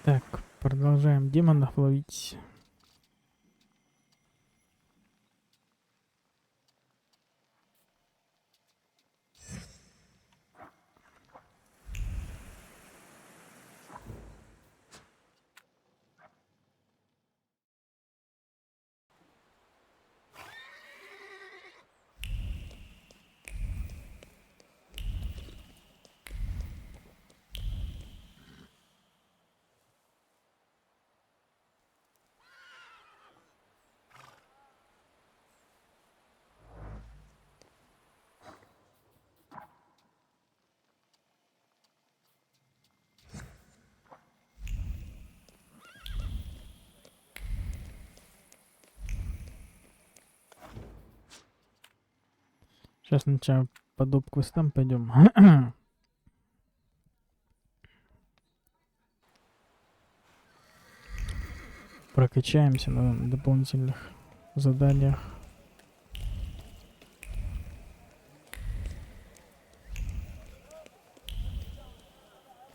Так, продолжаем демонов ловить. Сейчас сначала по доп. Квестам пойдем. Прокачаемся на дополнительных заданиях.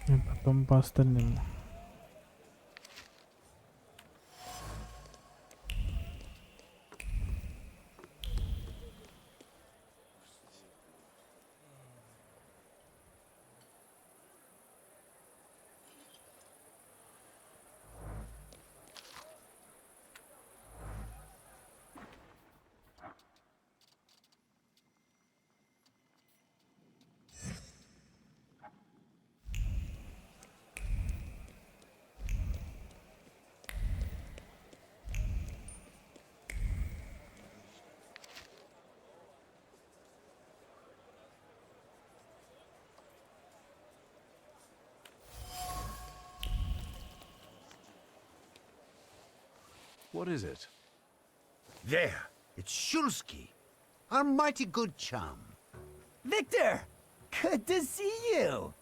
И потом по остальным. What is it? There, it's Shulsky, our mighty good chum. Victor! Good to see you!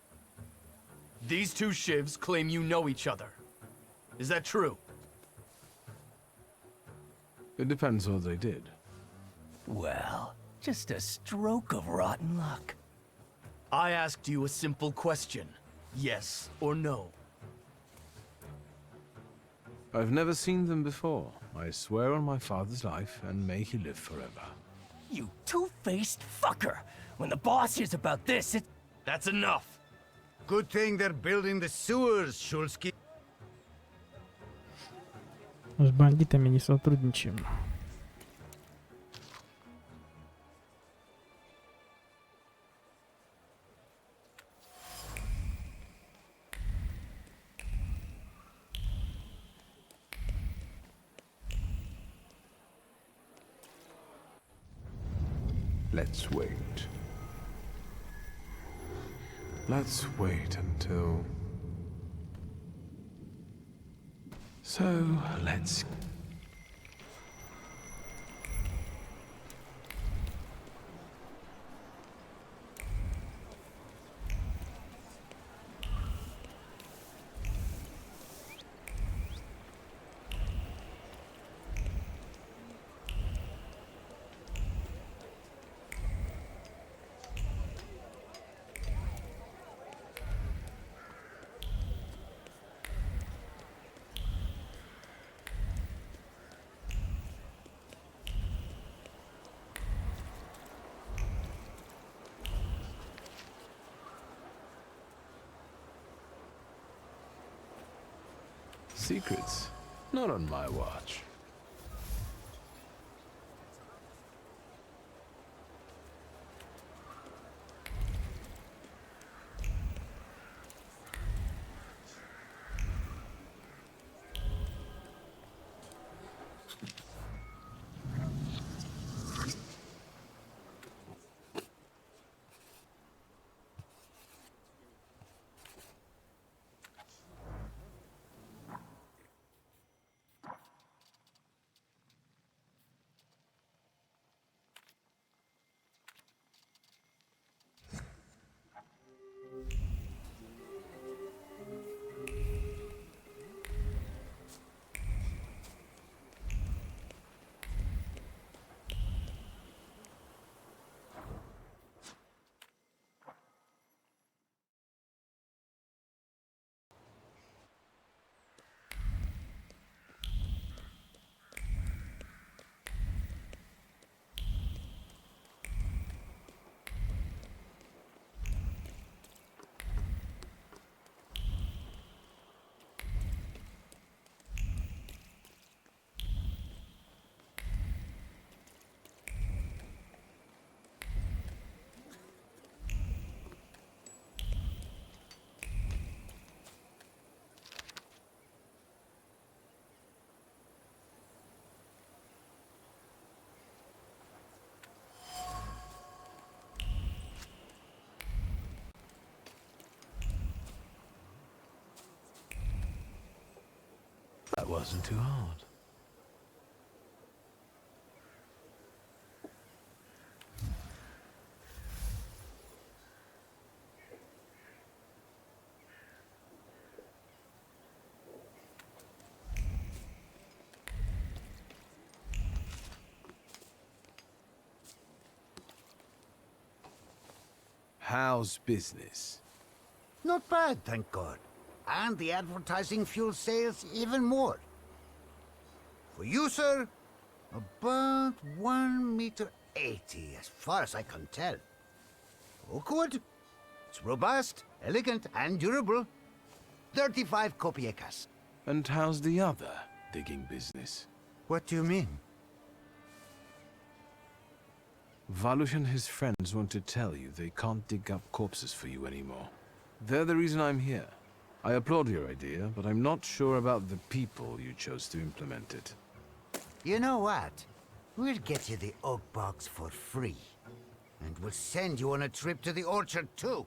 These two shivs claim you know each other. Is that true? It depends what they did. Well, just a stroke of rotten luck. I asked you a simple question. Yes or no? I've never seen them before. I swear on my father's life, and may he live forever. You two-faced fucker! When the boss hears about this, it... That's enough! Good thing they're building the sewers, Shulsky. С бандитами не сотрудничаем. Let's wait. Let's wait until... So, let's... Secrets? Not on my watch. wasn't too hard. How's business? Not bad, thank God. And the advertising fuels sales even more. For you, sir, about 1 meter 80, as far as I can tell. Oak wood. It's robust, elegant, and durable. 35 kopiekas. And how's the other digging business? What do you mean? Valush and his friends want to tell you they can't dig up corpses for you anymore. They're the reason I'm here. I applaud your idea, but I'm not sure about the people you chose to implement it. You know what? We'll get you the oak box for free. And we'll send you on a trip to the orchard, too.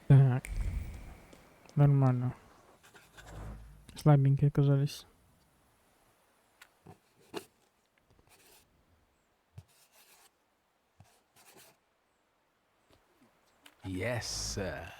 Так. Нормально. Слабенькие оказались. Yes, sir.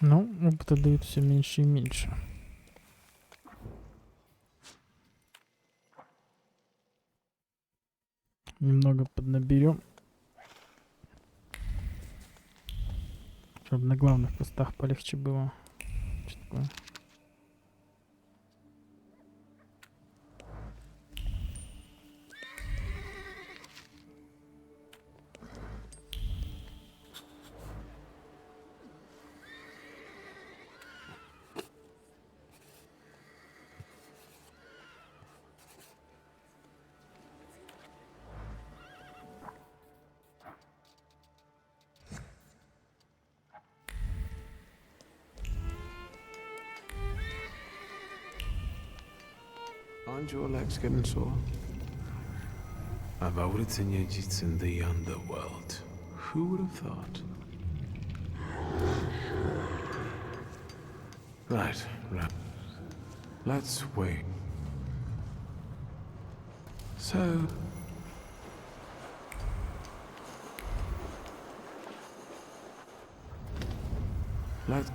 Ну, опыта дают все меньше и меньше. Немного поднаберем. Чтобы на главных постах полегче было. Что такое? Aren't your legs getting sore? It's in the underworld. Who would have thought? Right. Let's wait. So... Let's...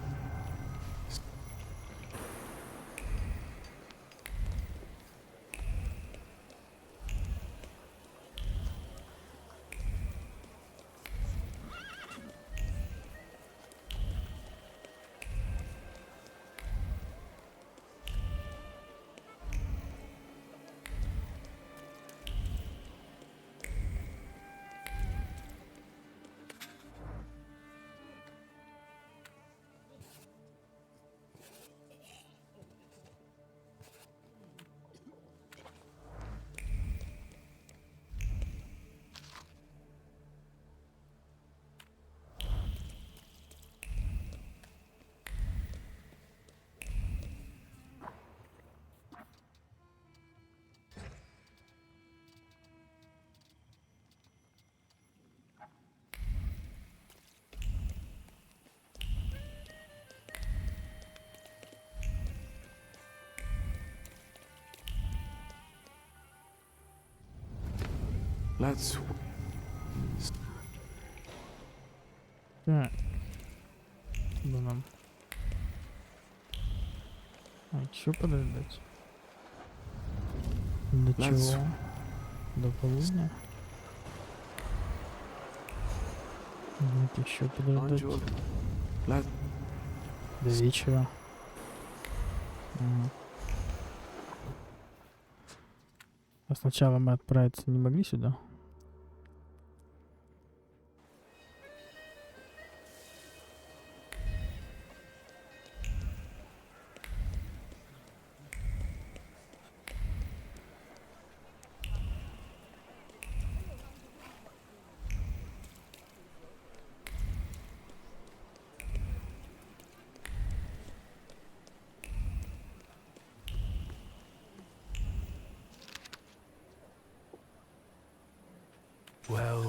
Let's... Так. Куда нам? А, еще подождать? До чего? До полудня? Нет, еще подождать. До вечера. Ага. А сначала мы отправиться не могли сюда? Well.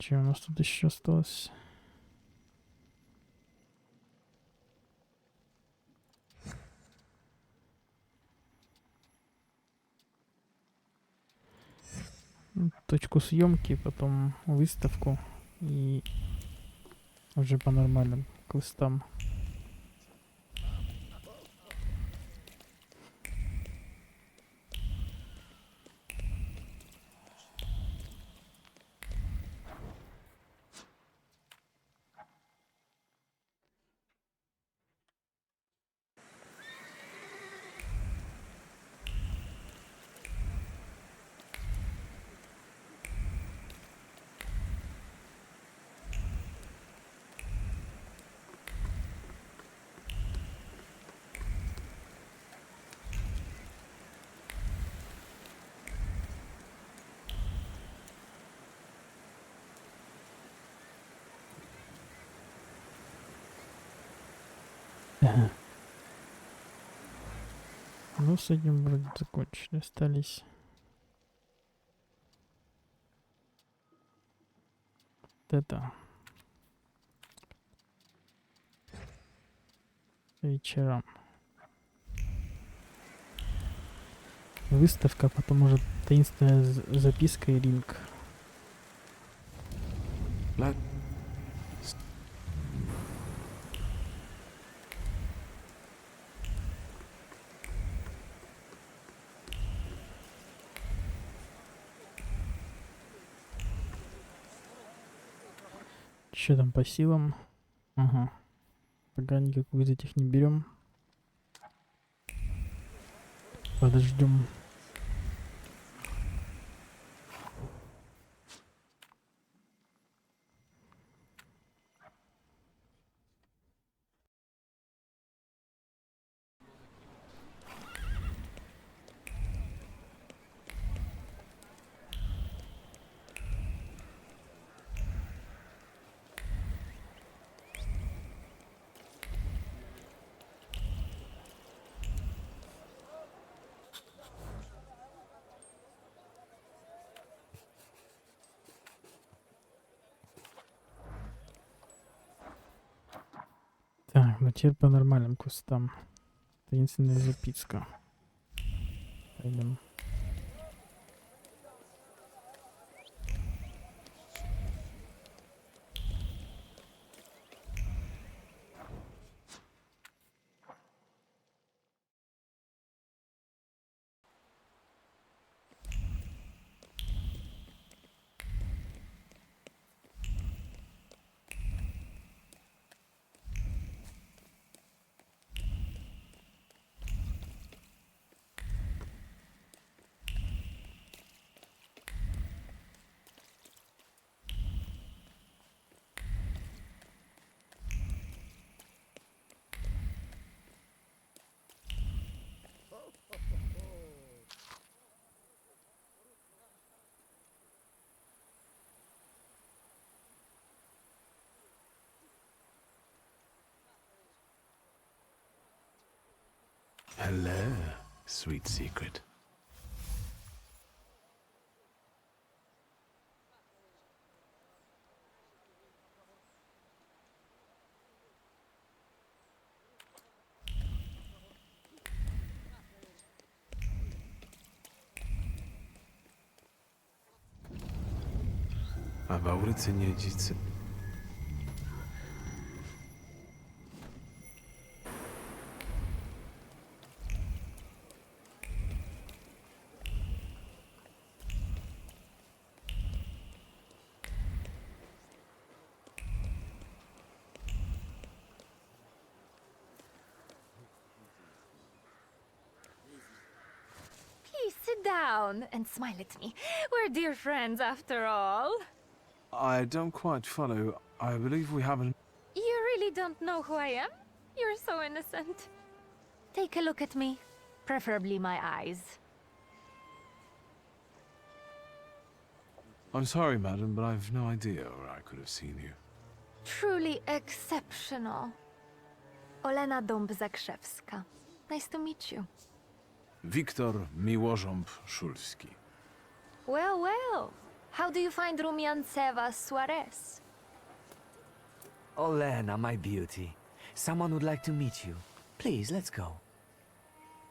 Что у нас тут еще осталось? Точку съемки, потом выставку и уже по нормальным квестам. Ну, с этим вроде закончили. Остались вот это. Вечером. Выставка, потом уже таинственная записка и линк. Что там по силам? Ага. Пока никакую из этих не берем. под дождем. Так, ну теперь по нормальным кустам. Таинственная записка. Пойдем. Hello, sweet secret. A w auryce nie dzicy. Please sit down and smile at me. We're dear friends after all. I don't quite follow. I believe we haven't. You really don't know who I am? You're so innocent. Take a look at me. Preferably my eyes. I'm sorry, madam, but I've no idea where I could have seen you. Truly exceptional. Olena Dąb-Zakrzewska. Nice to meet you. Wiktor Miłożąb-Szulski. Well, well. How do you find Rumiancewa Suarez? Olena, my beauty. Someone would like to meet you. Please, let's go.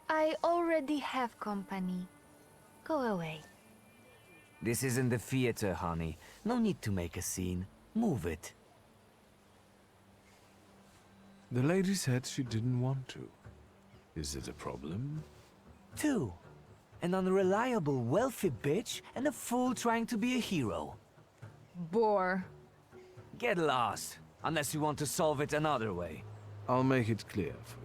I already have company. Go away. This isn't the theater, honey. No need to make a scene. Move it. The lady said she didn't want to. Is it a problem? 2. An unreliable, wealthy bitch and a fool trying to be a hero. Bore. Get lost, unless you want to solve it another way. I'll make it clear for you.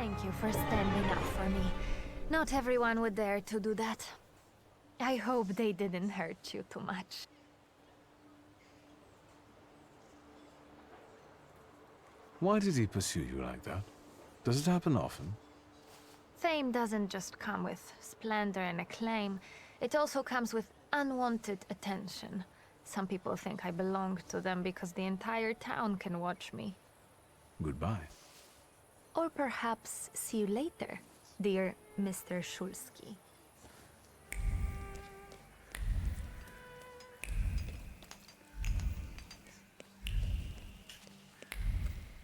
Thank you for standing up for me. Not everyone would dare to do that. I hope they didn't hurt you too much. Why did he pursue you like that? Does it happen often? Fame doesn't just come with splendor and acclaim. It also comes with unwanted attention. Some people think I belong to them because the entire town can watch me. Goodbye. Or perhaps see you later, dear Mr. Shulsky.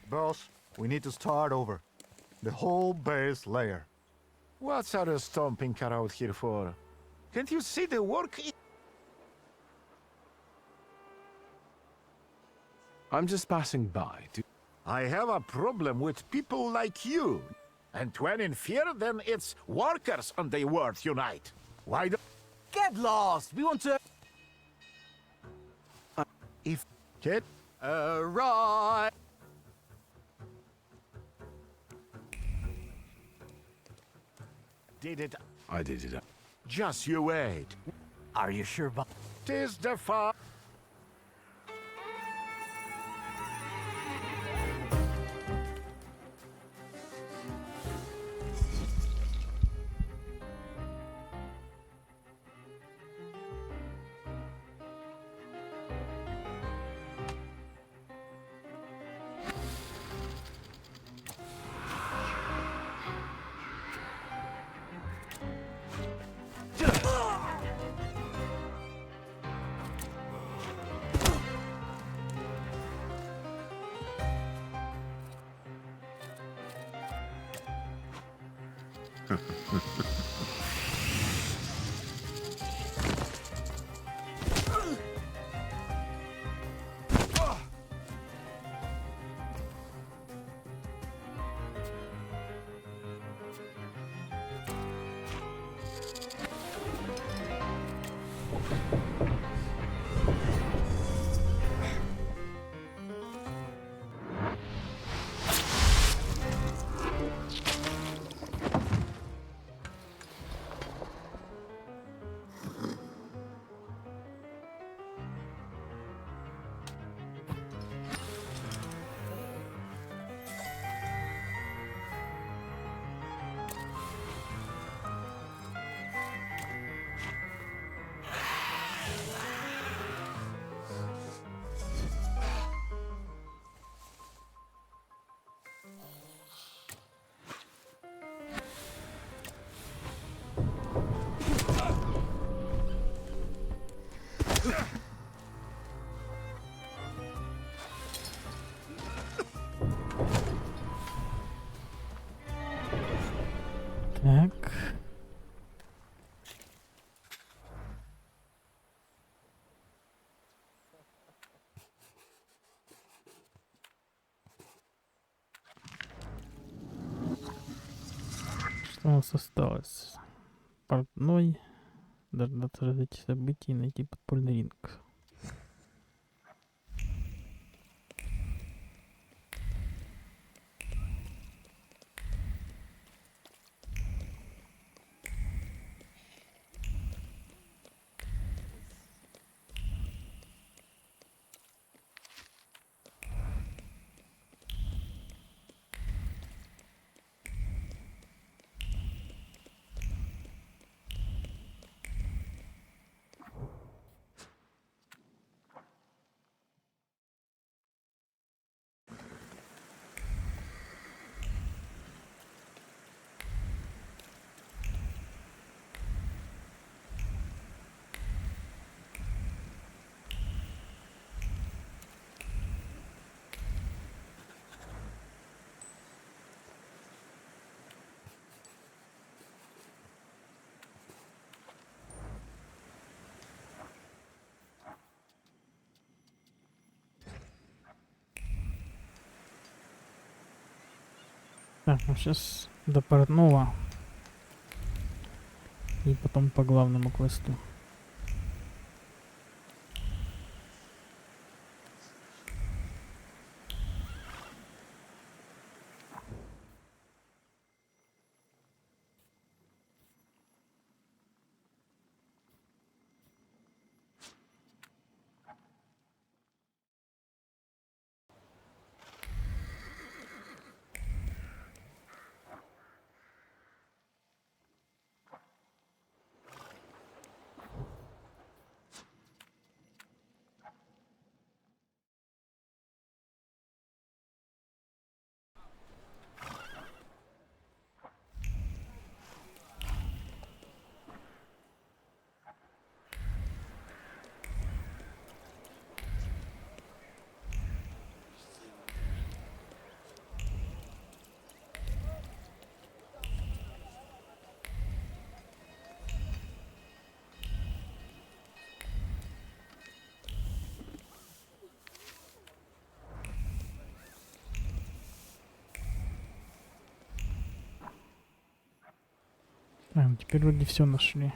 Boss, we need to start over. The whole base layer. What's our stomping car out here for? Can't you see the work? I'm just passing by. I have a problem with people like you. And when in fear, then it's workers and they world unite. Why do... Get lost! We want to... If... Kid? Right. Did it... I did it. Just you wait. Are you sure about... Tis the fa... Так. Что у нас осталось? Портной. Дождаться развития событий и найти подпольный ринг. Так, ну сейчас до портного. И потом по главному квесту. А, ну теперь вроде все нашли.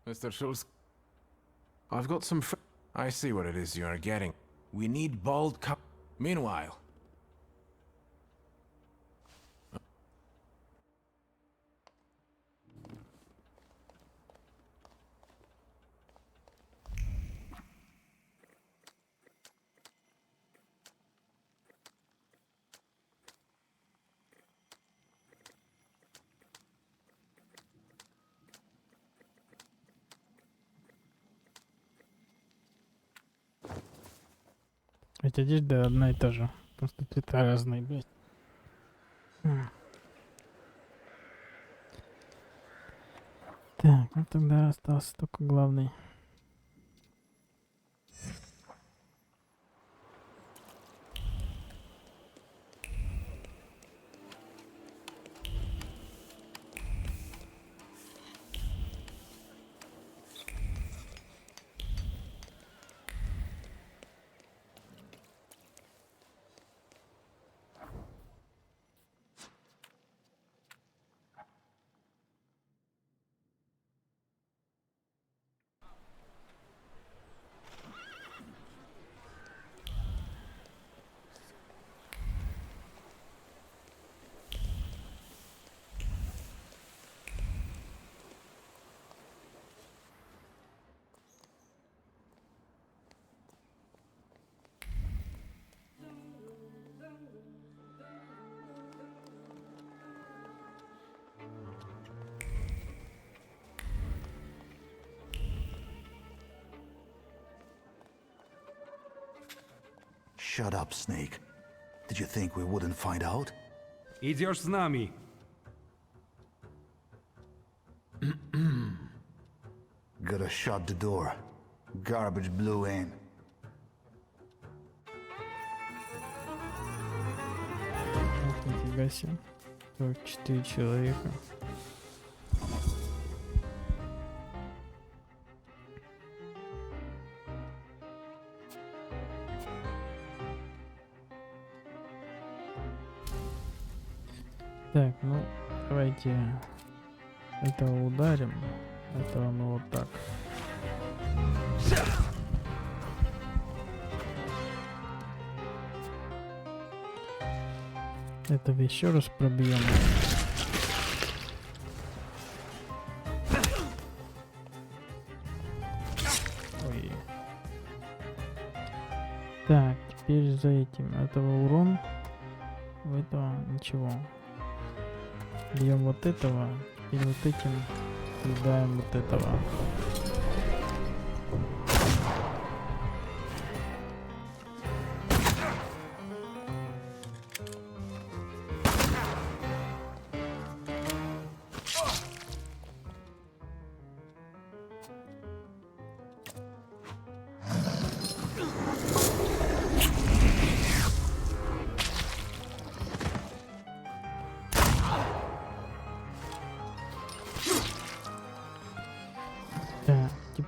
Mr. Schultz, I've got some I see what it is you're getting. We need bold Meanwhile... Ведь одежда одна и та же. Просто цвета разные, блядь. Так, ну тогда остался только главный. Shut up, Snake. Did you think we wouldn't find out? Идешь с нами. Gotta shut the door. Garbage blew in. Ох, нифига себе. 44 человека. Так, ну, давайте этого ударим, этого мы вот так. Этого еще раз пробьем. Ой. Так, теперь за этим. Этого урон. У этого ничего. Бьем вот этого, и вот этим съедаем вот этого.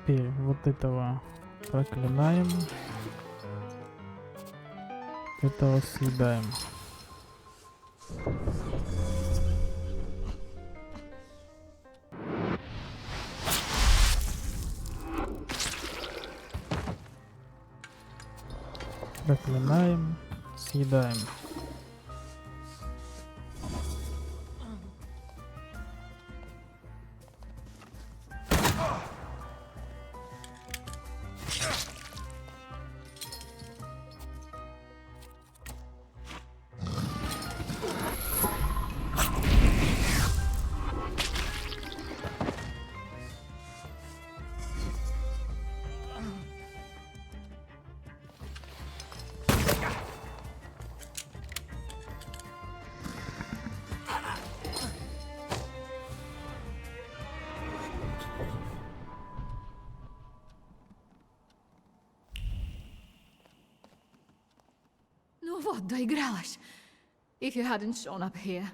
Теперь вот этого проклинаем. Этого съедаем. Проклинаем, съедаем. Ну вот, доигралась. If you hadn't shown up here.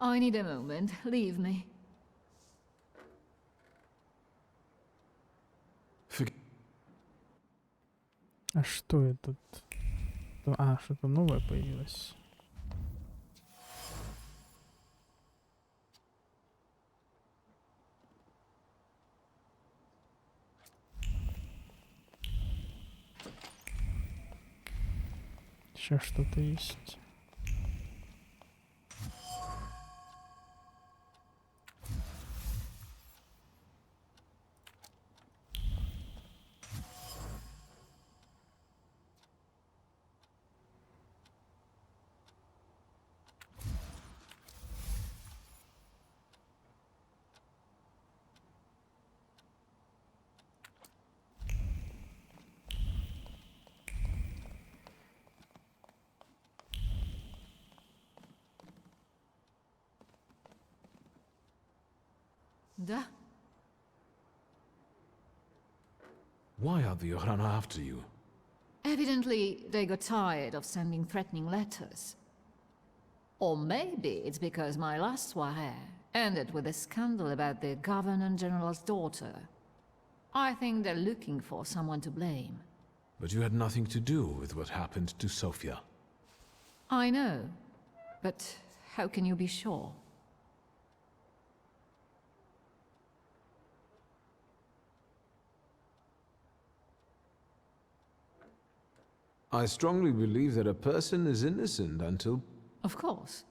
I need a moment. Leave me. А что это? А, что-то новое появилось. Еще что-то есть. Да? Why are the Yohrana after you? Evidently, they got tired of sending threatening letters. Or maybe it's because my last soirée ended with a scandal about the Governor-General's daughter. I think they're looking for someone to blame. But you had nothing to do with what happened to Sofia. I know, but how can you be sure? I strongly believe that a person is innocent until... Of course.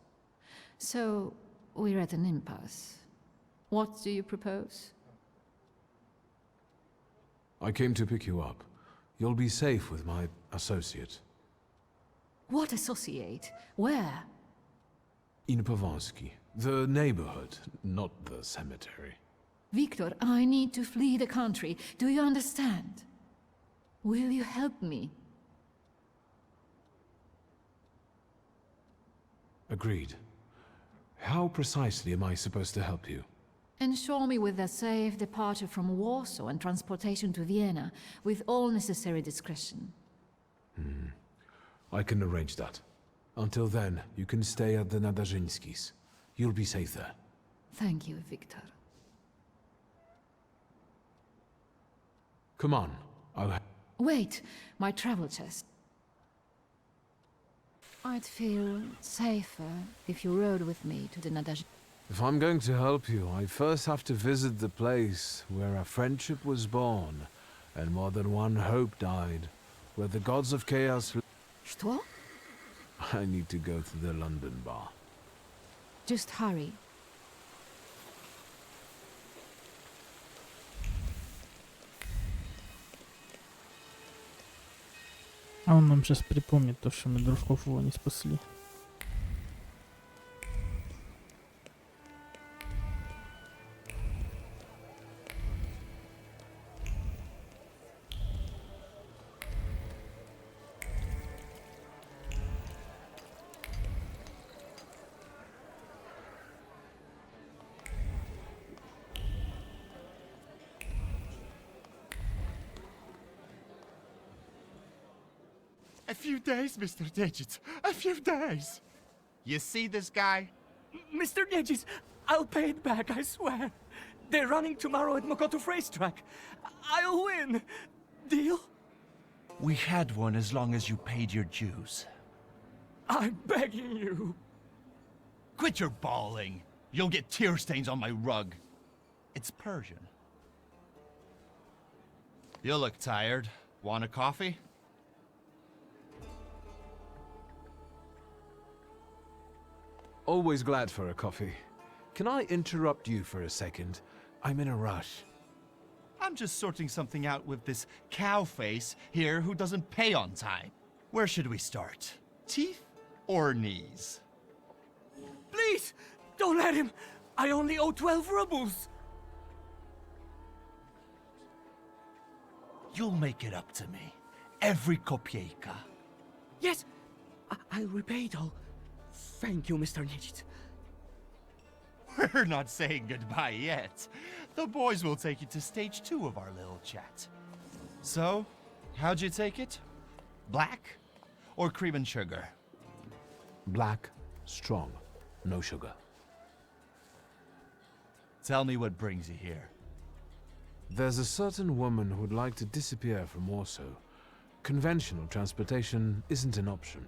So, we're at an impasse. What do you propose? I came to pick you up. You'll be safe with my associate. What associate? Where? In Pavansky. The neighborhood, not the cemetery. Victor, I need to flee the country. Do you understand? Will you help me? Agreed. How precisely am I supposed to help you? Ensure me with a safe departure from Warsaw and transportation to Vienna, with all necessary discretion. I can arrange that. Until then, you can stay at the Nadarzyńskis. You'll be safe there. Thank you, Victor. Come on, Wait, my travel chest. I'd feel safer if you rode with me to the Nadarzyńskis. If I'm going to help you, I first have to visit the place where a friendship was born, and more than one hope died, where the gods of chaos... Что? I need to go to the London bar. Just hurry. А он нам сейчас припомнит то, что мы дружков его не спасли. A few days, Mr. Digits. A few days. You see this guy? Mr. Nedges, I'll pay it back, I swear. They're running tomorrow at Makoto's racetrack. I'll win. Deal? We had one as long as you paid your dues. I'm begging you. Quit your bawling. You'll get tear stains on my rug. It's Persian. You look tired. Want a coffee? Always glad for a coffee. Can I interrupt you for a second? I'm in a rush. I'm just sorting something out with this cow face here who doesn't pay on time. Where should we start? Teeth or knees? Please, don't let him. I only owe 12 rubles. You'll make it up to me. Every kopieka. Yes, I'll repay it all. Thank you, Mr. Nijit. We're not saying goodbye yet. The boys will take you to stage 2 of our little chat. So, how'd you take it? Black or cream and sugar? Black, strong, no sugar. Tell me what brings you here. There's a certain woman who would like to disappear from Warsaw. Conventional transportation isn't an option.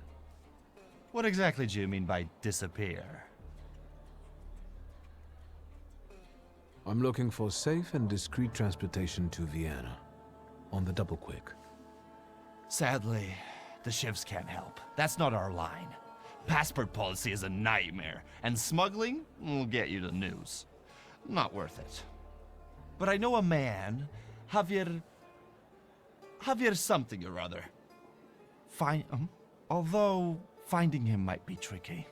What exactly do you mean by disappear? I'm looking for safe and discreet transportation to Vienna. On the double quick. Sadly, the shivs can't help. That's not our line. Passport policy is a nightmare, and smuggling will get you the news. Not worth it. But I know a man, Javier something or other. Although finding him might be tricky.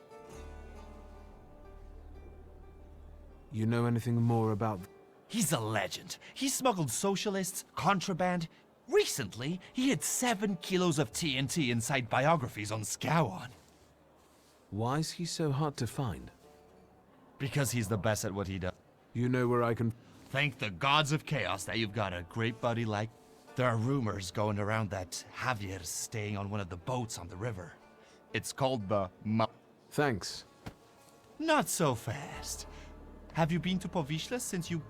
You know anything more about... He's a legend. He smuggled socialists, contraband. Recently, he hid 7 kilos of TNT inside biographies on Skowon. Why is he so hard to find? Because he's the best at what he does. You know where I can... Thank the gods of chaos that you've got a great buddy like... There are rumors going around that Javier's staying on one of the boats on the river. It's called the Thanks. Not so fast. Have you been to Powiśle since you...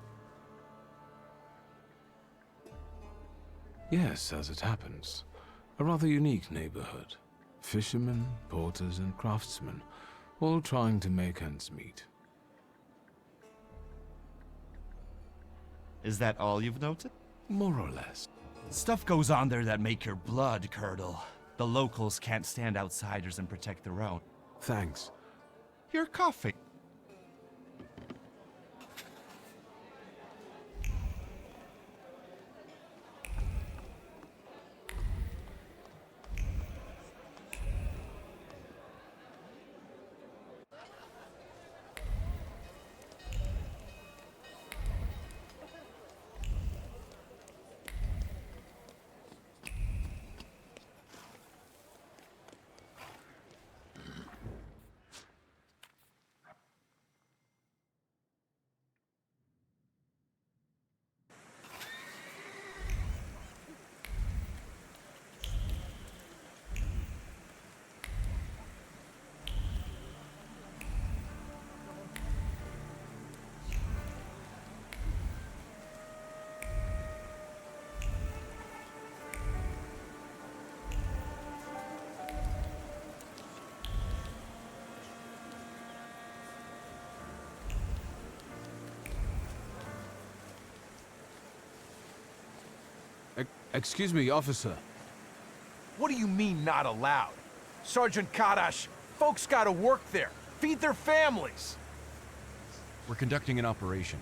Yes, as it happens. A rather unique neighborhood. Fishermen, porters, and craftsmen, all trying to make ends meet. Is that all you've noted? More or less. Stuff goes on there that make your blood curdle. The locals can't stand outsiders and protect their own. Thanks. Your coffee. Excuse me, officer. What do you mean, not allowed? Sergeant Kadash, folks gotta work there, feed their families. We're conducting an operation.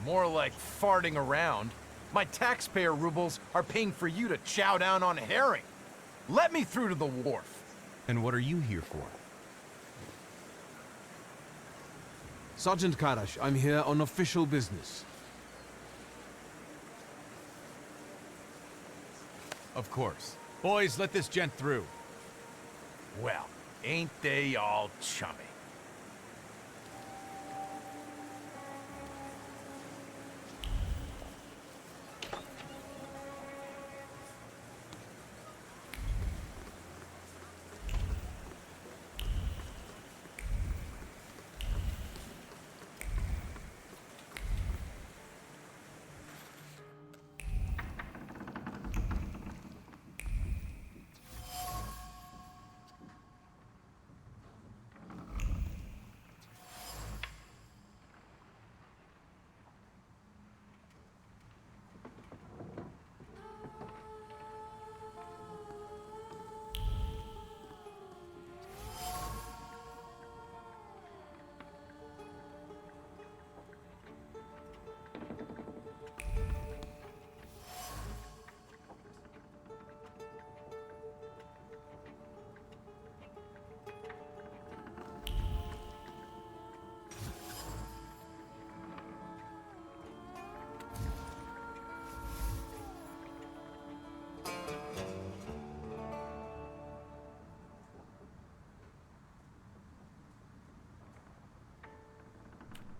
More like farting around. My taxpayer rubles are paying for you to chow down on herring. Let me through to the wharf. And what are you here for? Sergeant Karash, I'm here on official business. Of course. Boys, let this gent through. Well, ain't they all chummy?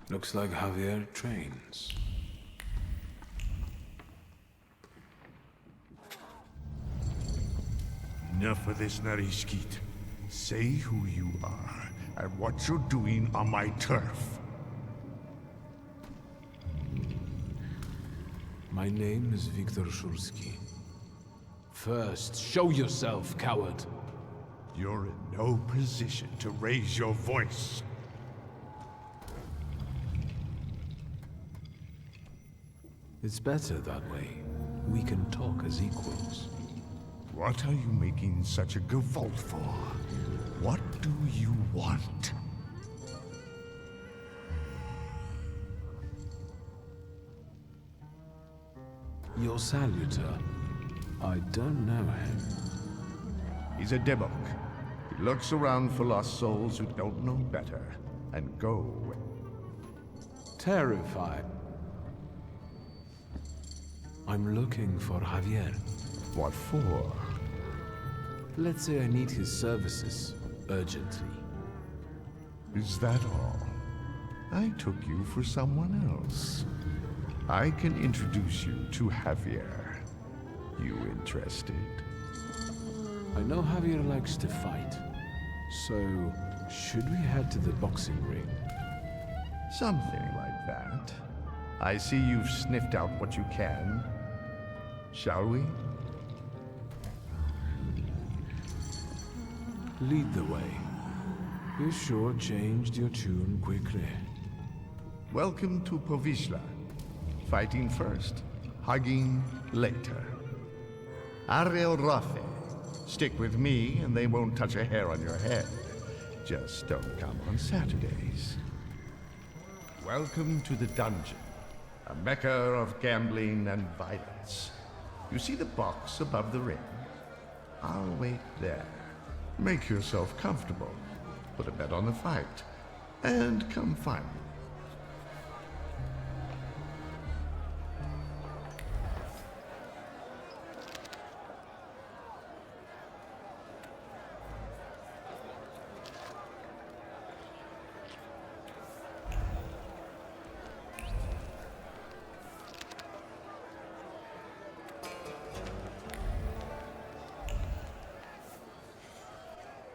Looks like Javier trains. Enough of this, Narishkit. Say who you are and what you're doing on my turf. My name is Viktor Shulsky. First, show yourself, coward. You're in no position to raise your voice. It's better that way. We can talk as equals. What are you making such a gavolt for? What do you want? Your salutor. I don't know him. He's a Debok. He looks around for lost souls who don't know better, and go. Terrified. I'm looking for Javier. What for? Let's say I need his services urgently. Is that all? I took you for someone else. I can introduce you to Javier. You interested? I know Javier likes to fight. So, should we head to the boxing ring? Something like that. I see you've sniffed out what you can. Shall we? Lead the way. You sure changed your tune quickly. Welcome to Povishla. Fighting first, hugging later. Ariel Rafe. Stick with me and they won't touch a hair on your head. Just don't come on Saturdays. Welcome to the dungeon, a mecca of gambling and violence. You see the box above the ring? I'll wait there. Make yourself comfortable. Put a bet on the fight. And come find me.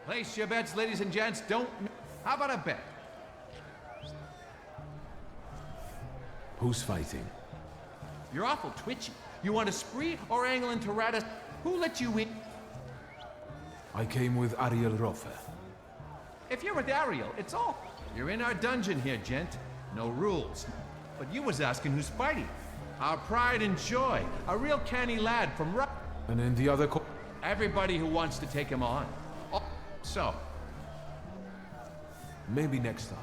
Place your bets, ladies and gents. Don't... How about a bet? Who's fighting? You're awful twitchy. You want a spree or angling to rat us? Who let you in? I came with Ariel Rofe. If you're with Ariel, it's all. You're in our dungeon here, gent. No rules. But you was asking who's fighting. Our pride and joy. A real canny lad from And in the other everybody who wants to take him on. Oh, so. Maybe next time.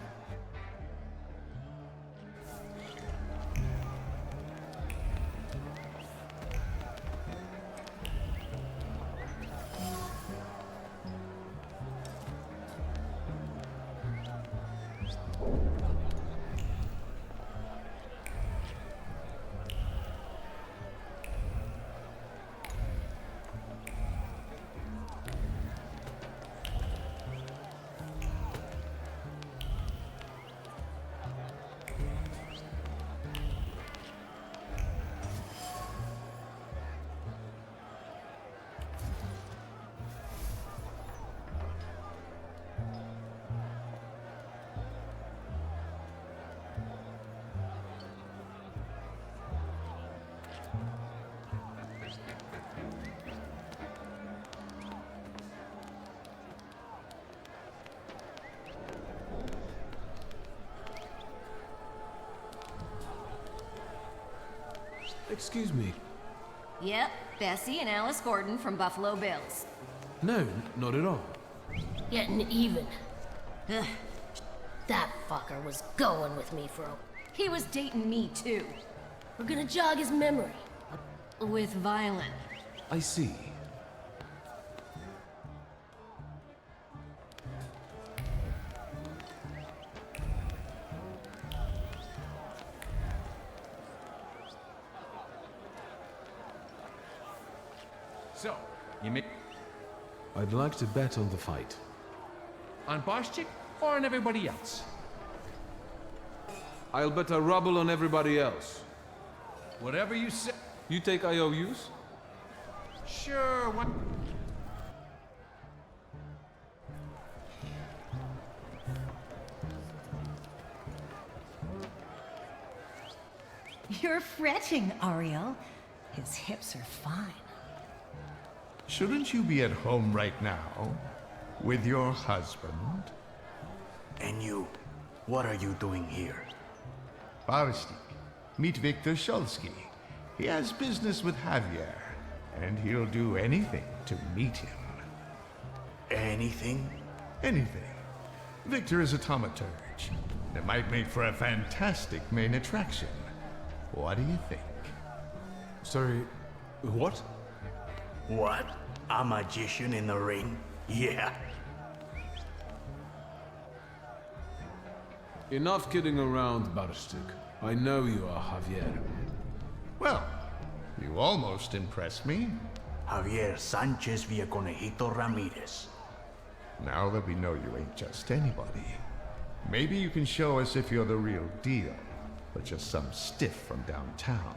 Excuse me. Yep, Bessie and Alice Gordon from Buffalo Bills. No, not at all. Getting even. Ugh. That fucker was going with me for a... He was dating me too. We're gonna jog his memory. With Violin. I see. So, you may... I'd like to bet on the fight. On Boschik or on everybody else? I'll bet a ruble on everybody else. Whatever you say. You take IOUs? Sure, what? You're fretting, Ariel. His hips are fine. Shouldn't you be at home right now? With your husband? And you, what are you doing here? Parstik, meet Victor Shulsky. He has business with Javier, and he'll do anything to meet him. Anything? Anything. Victor is a Thaumaturge. It might make for a fantastic main attraction. What do you think? Sorry, what? What? A magician in the ring? Yeah. Enough kidding around, Barstik. I know you are Javier. Well, you almost impressed me. Javier Sanchez Villaconejito Ramirez. Now that we know you ain't just anybody, maybe you can show us if you're the real deal, or just some stiff from downtown.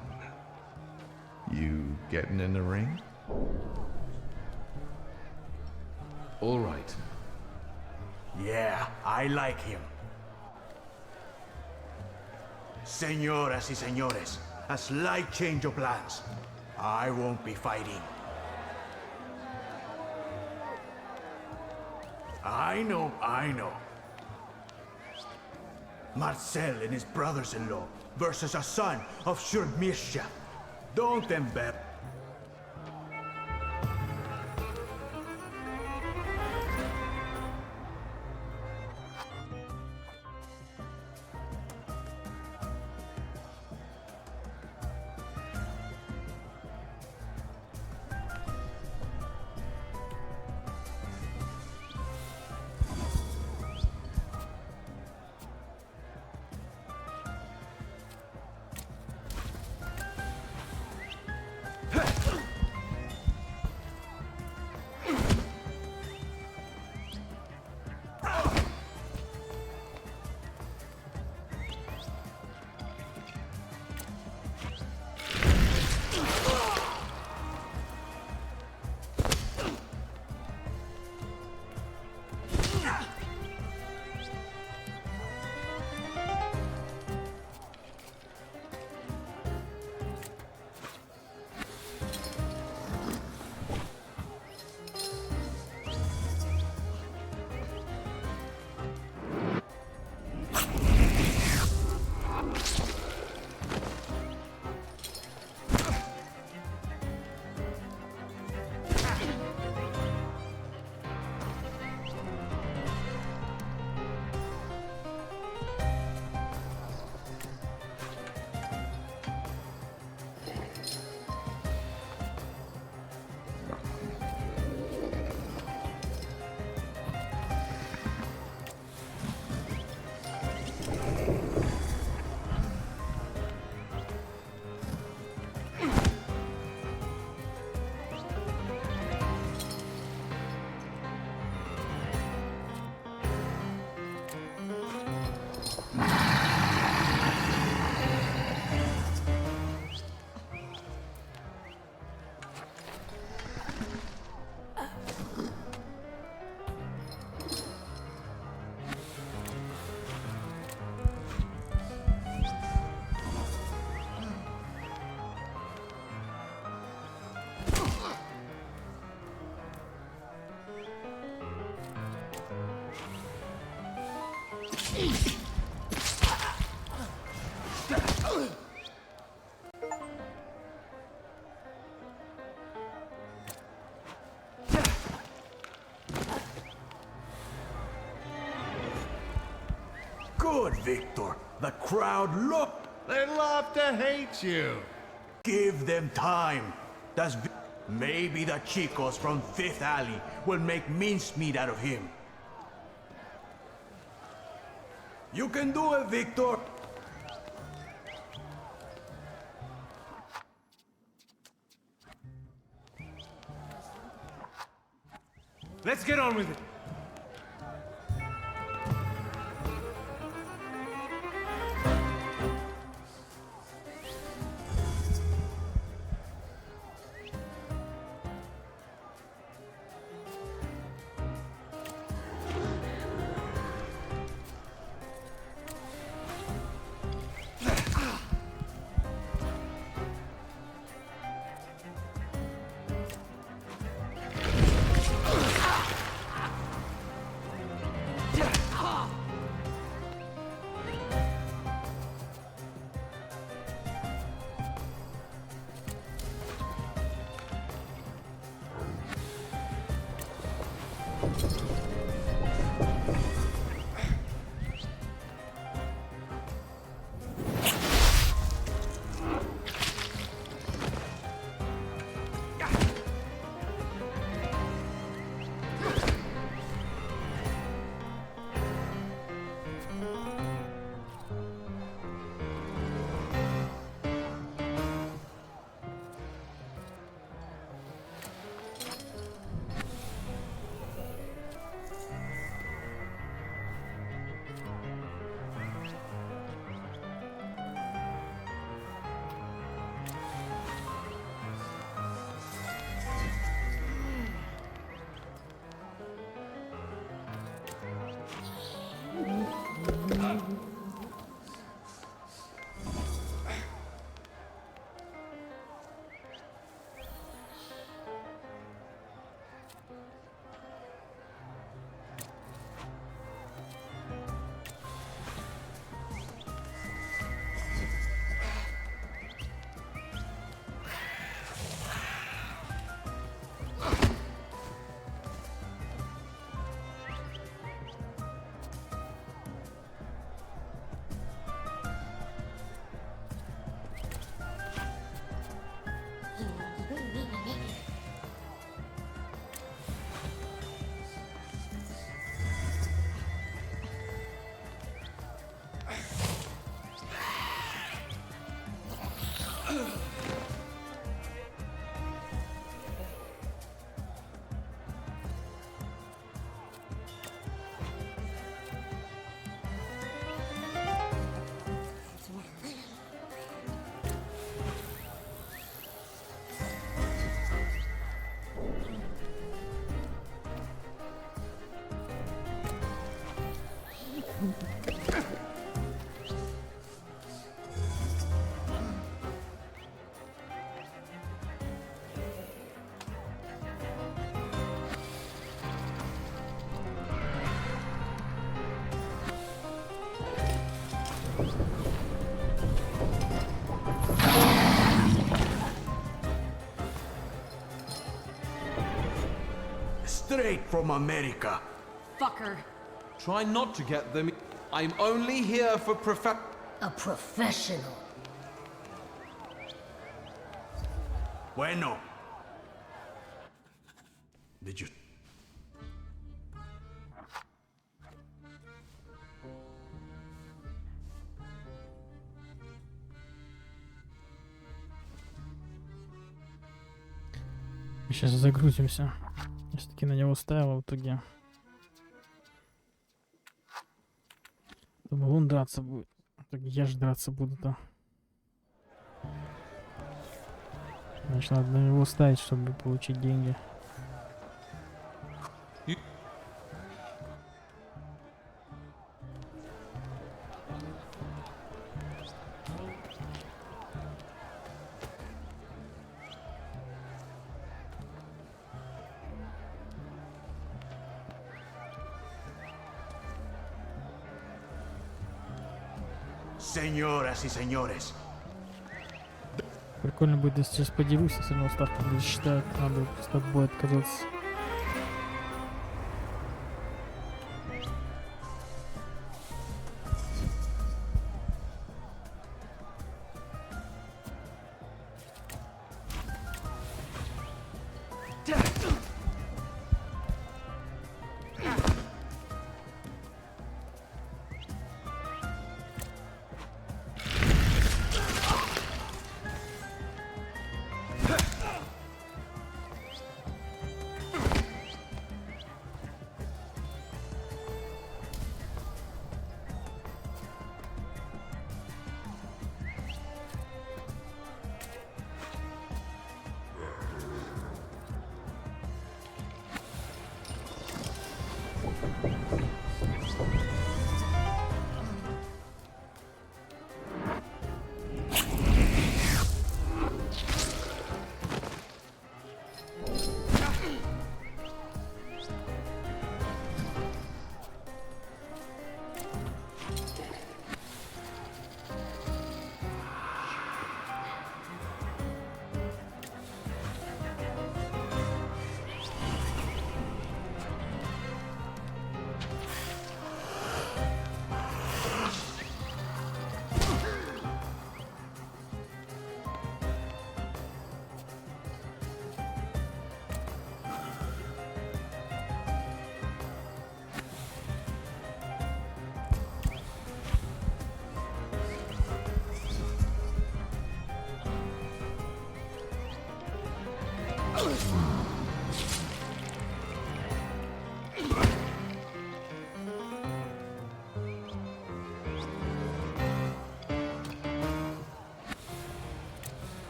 You getting in the ring? All right. Yeah, I like him. Señoras y señores, a slight change of plans. I won't be fighting. I know. Marcel and his brothers-in-law versus a son of Shurmisha. Don't embarrass. Good, Victor. The crowd look. They love to hate you. Give them time. Maybe the chicos from Fifth Alley will make mincemeat out of him. You can do it, Victor. Let's get on with it. Straight from America. Fucker. Try not to get them. I'm only here for A professional. Bueno. Did you... Сейчас загрузимся. Я все-таки на него ставил в итоге. Думал, он драться будет. В итоге я же драться буду-то. Значит, надо на него ставить, чтобы получить деньги. Señoras y señores. Прикольно будет, если сейчас подерусь, если равно ставку не считают, надо просто от боя отказаться.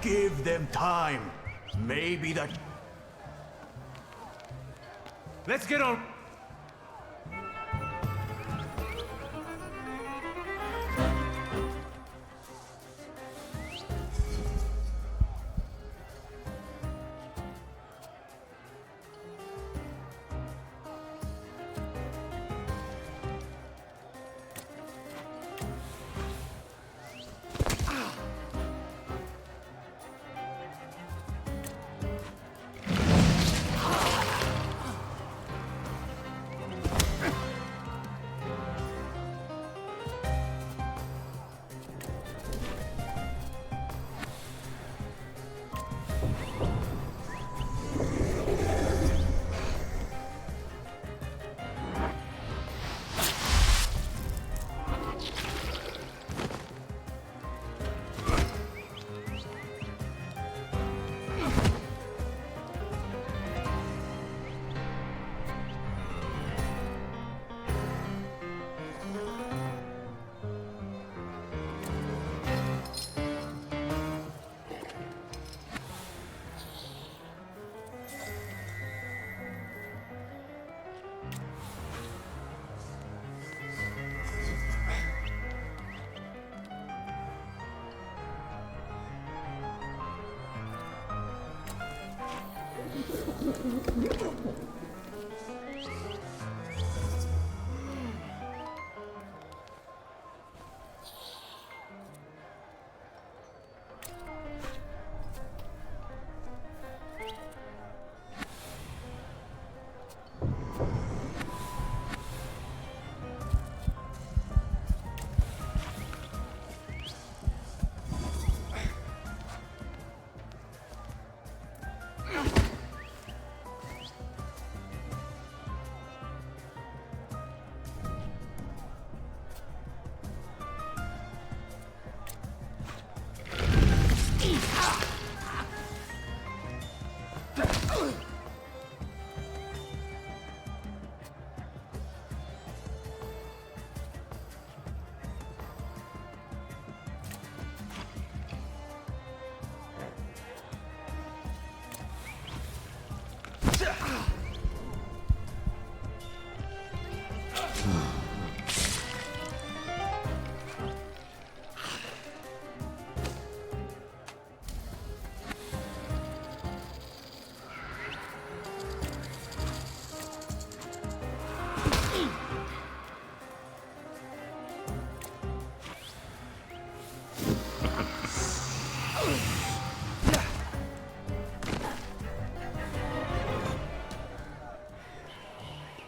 Give them time. Maybe that... Let's get on.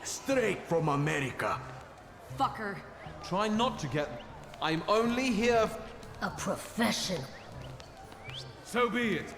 Straight from America. Fucker. Try not to get... I'm only here... A professional. So be it.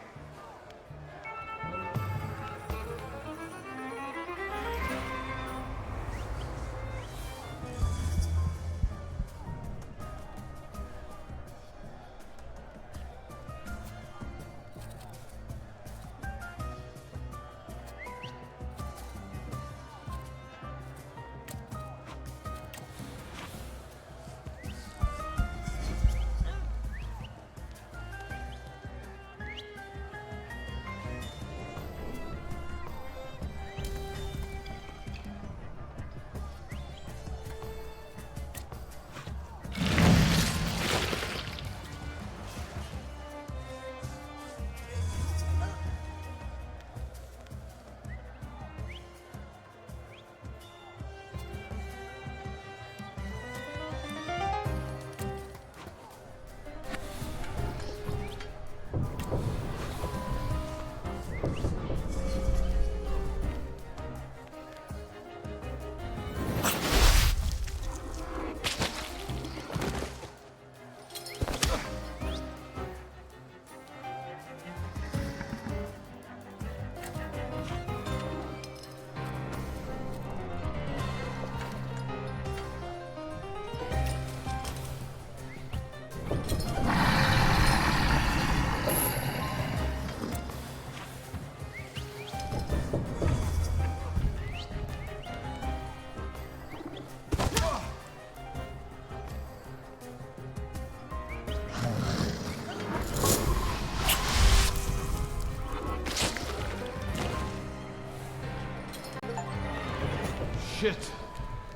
Shit!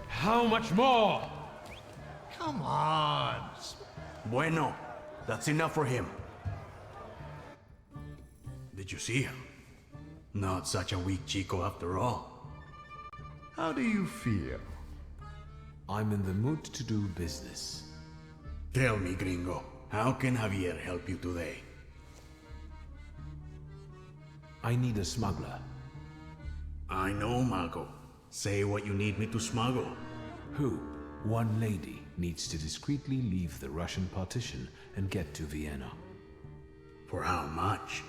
How much more? Come on. Bueno, that's enough for him. Did you see him? Not such a weak chico after all. How do you feel? I'm in the mood to do business. Tell me, gringo, how can Javier help you today? I need a smuggler. I know, Mago. Say what you need me to smuggle. Who? One lady needs to discreetly leave the Russian partition and get to Vienna. For how much?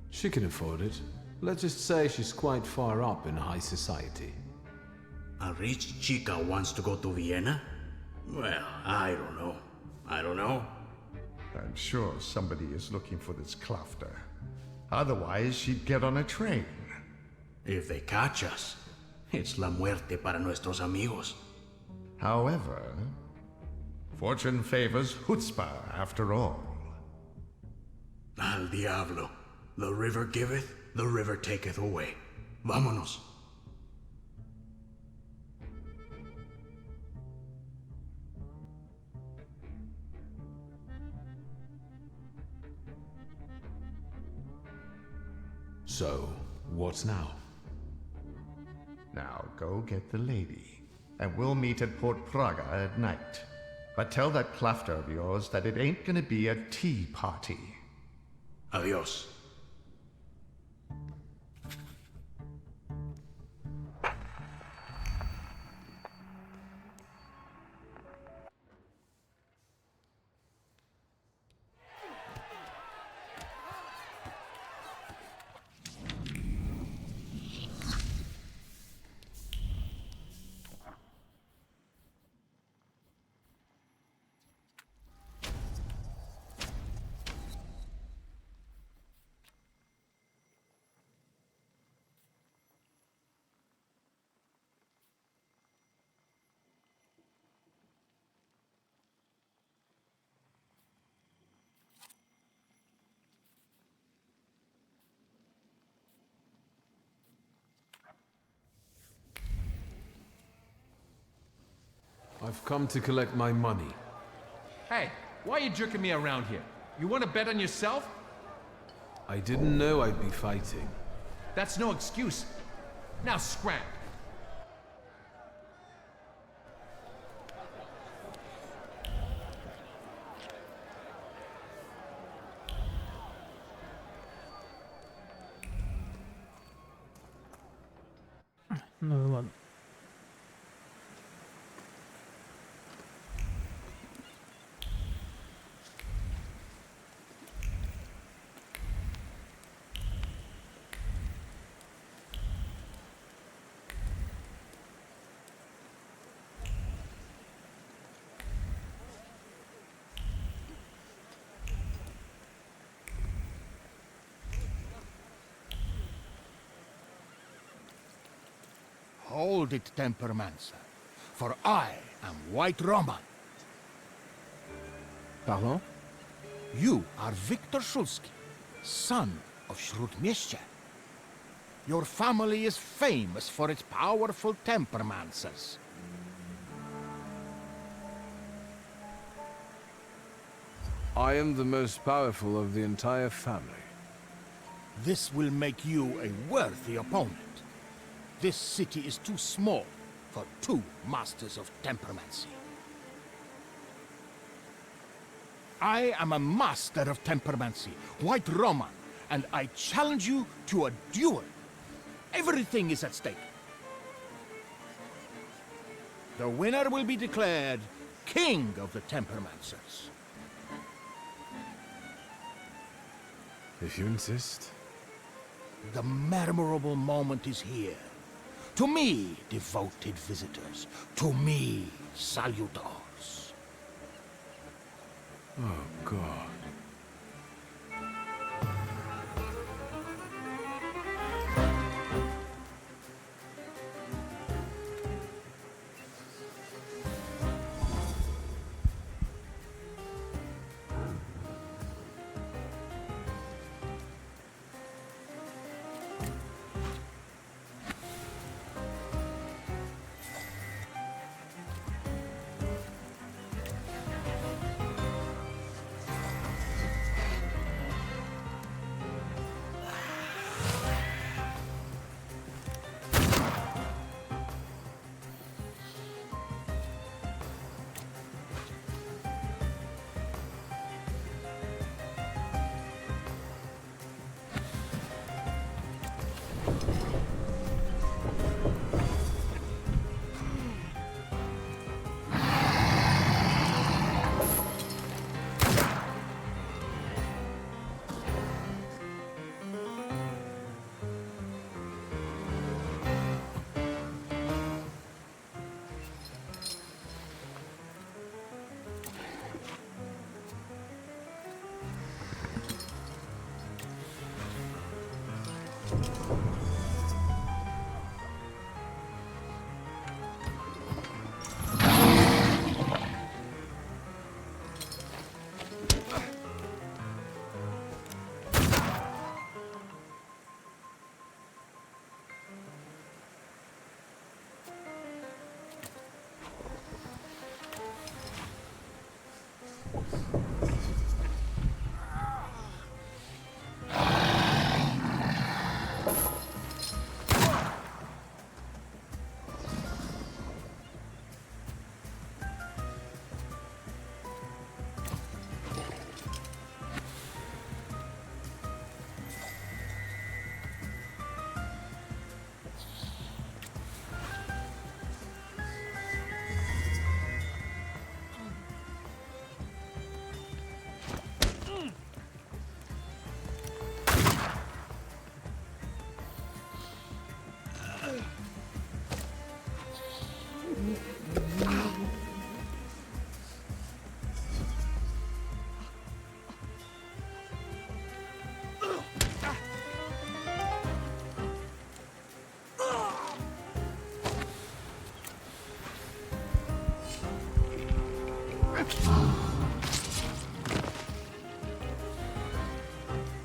She can afford it. Let's just say she's quite far up in high society. A rich chica wants to go to Vienna? Well, I don't know. I don't know. I'm sure somebody is looking for this Klafter. Otherwise, she'd get on a train. If they catch us, it's la muerte para nuestros amigos. However, fortune favors chutzpah after all. Al diablo. The river giveth, the river taketh away. Vámonos. So, what's now? Now go get the lady, and we'll meet at Port Praga at night. But tell that Klafter of yours that it ain't gonna be a tea party. Adios. I've come to collect my money. Hey, why are you jerking me around here? You want to bet on yourself? I didn't know I'd be fighting. That's no excuse. Now scram. Ну ладно. Hold it, Tempermancer, for I am White Roman. Pardon? You are Victor Szulski, son of Śródmieście. Your family is famous for its powerful Tempermancers. I am the most powerful of the entire family. This will make you a worthy opponent. This city is too small for two masters of tempermancy. I am a master of tempermancy, White Roman, and I challenge you to a duel. Everything is at stake. The winner will be declared King of the Tempermancers. If you insist. The memorable moment is here. To me, devoted visitors. To me, salutors. Oh, God.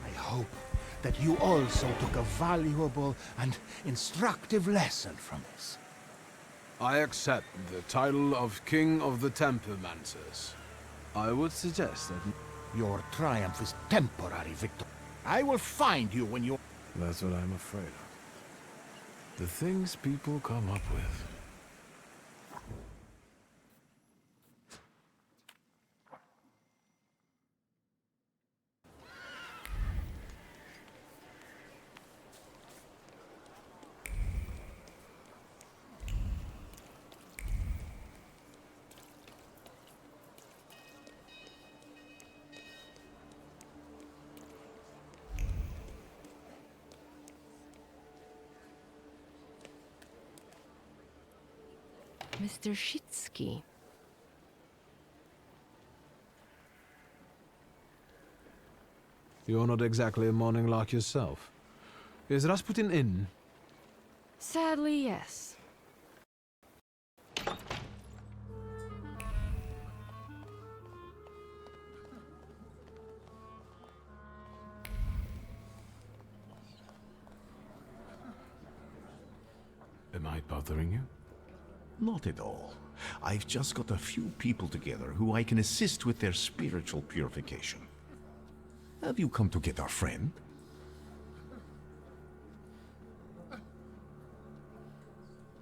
I hope that you also took a valuable and instructive lesson from this. I accept the title of King of the Tempermancers. I would suggest that... Your triumph is temporary, Victor. I will find you when you... That's what I'm afraid of. The things people come up with. Mr. Shitsky. You're not exactly a morning lark yourself. Is Rasputin in? Sadly, yes. Am I bothering you? Not at all. I've just got a few people together who I can assist with their spiritual purification. Have you come to get our friend?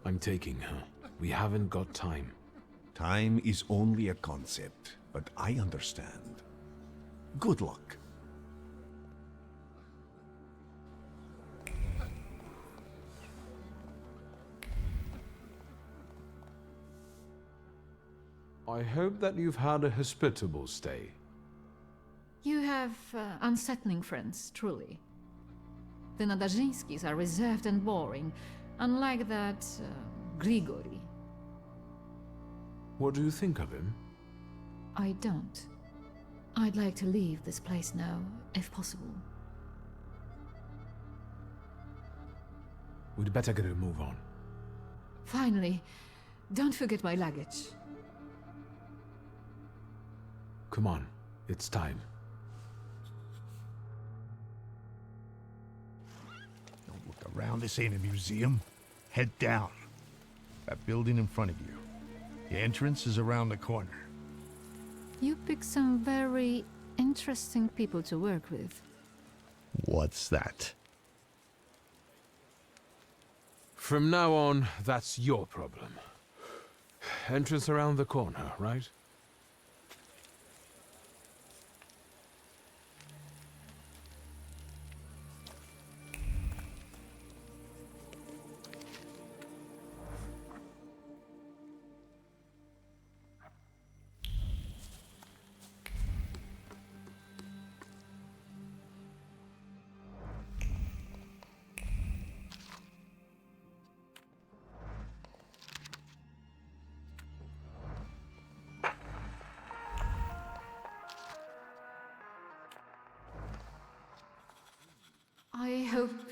I'm taking her. We haven't got time. Time is only a concept, but I understand. Good luck. I hope that you've had a hospitable stay. You have unsettling friends, truly. The Nadazhinskis are reserved and boring, unlike that Grigory. What do you think of him? I don't. I'd like to leave this place now, if possible. We'd better get a move on. Finally, don't forget my luggage. Come on, it's time. Don't look around, this ain't a museum. Head down. That building in front of you. The entrance is around the corner. You pick some very interesting people to work with. What's that? From now on, that's your problem. Entrance around the corner, right?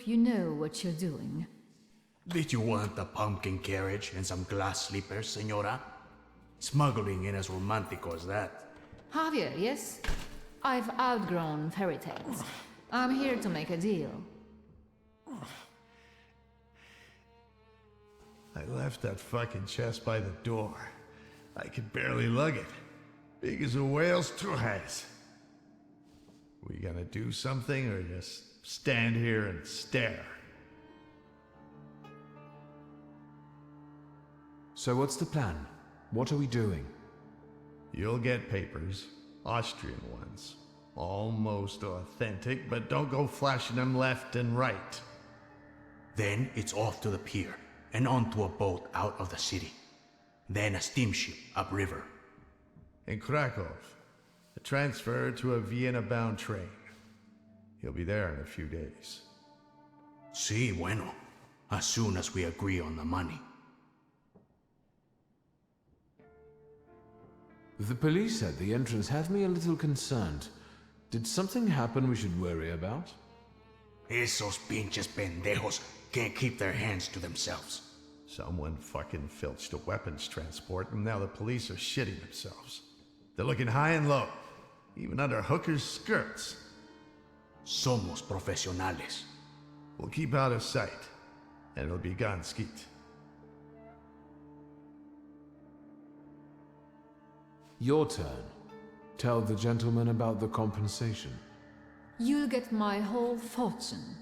you know what you're doing. Did you want a pumpkin carriage and some glass slippers, senora? Smuggling ain't as romantico as that. Javier, yes? I've outgrown fairy tales. I'm here to make a deal. I left that fucking chest by the door. I could barely lug it. Big as a whale's trapeze. We gonna do something or just stand here and stare? So what's the plan? What are we doing? You'll get papers, Austrian ones. Almost authentic, but don't go flashing them left and right. Then it's off to the pier and onto a boat out of the city. Then a steamship upriver. In Krakow, a transfer to a Vienna-bound train. He'll be there in a few days. Sí, bueno. As soon as we agree on the money. The police at the entrance have me a little concerned. Did something happen we should worry about? Esos pinches pendejos can't keep their hands to themselves. Someone fucking filched a weapons transport, and now the police are shitting themselves. They're looking high and low, even under hookers' skirts. Somos profesionales. We'll keep out of sight, and it'll be gone skeet. Your turn. Tell the gentleman about the compensation. You'll get my whole fortune.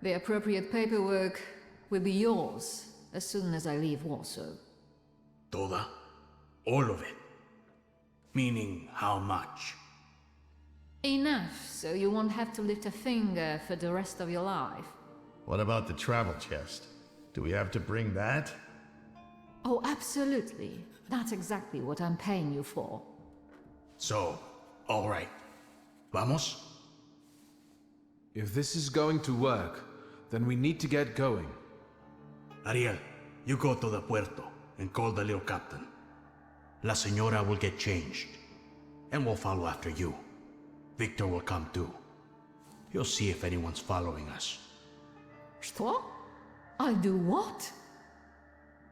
The appropriate paperwork will be yours as soon as I leave Warsaw. Toda? All of it? Meaning how much? Enough, so you won't have to lift a finger for the rest of your life. What about the travel chest? Do we have to bring that? Oh, absolutely. That's exactly what I'm paying you for. So, all right. Vamos? If this is going to work, then we need to get going. Ariel, you go to the puerto and call the little captain. La señora will get changed, and we'll follow after you. Victor will come too. He'll see if anyone's following us. Что? I'll do what?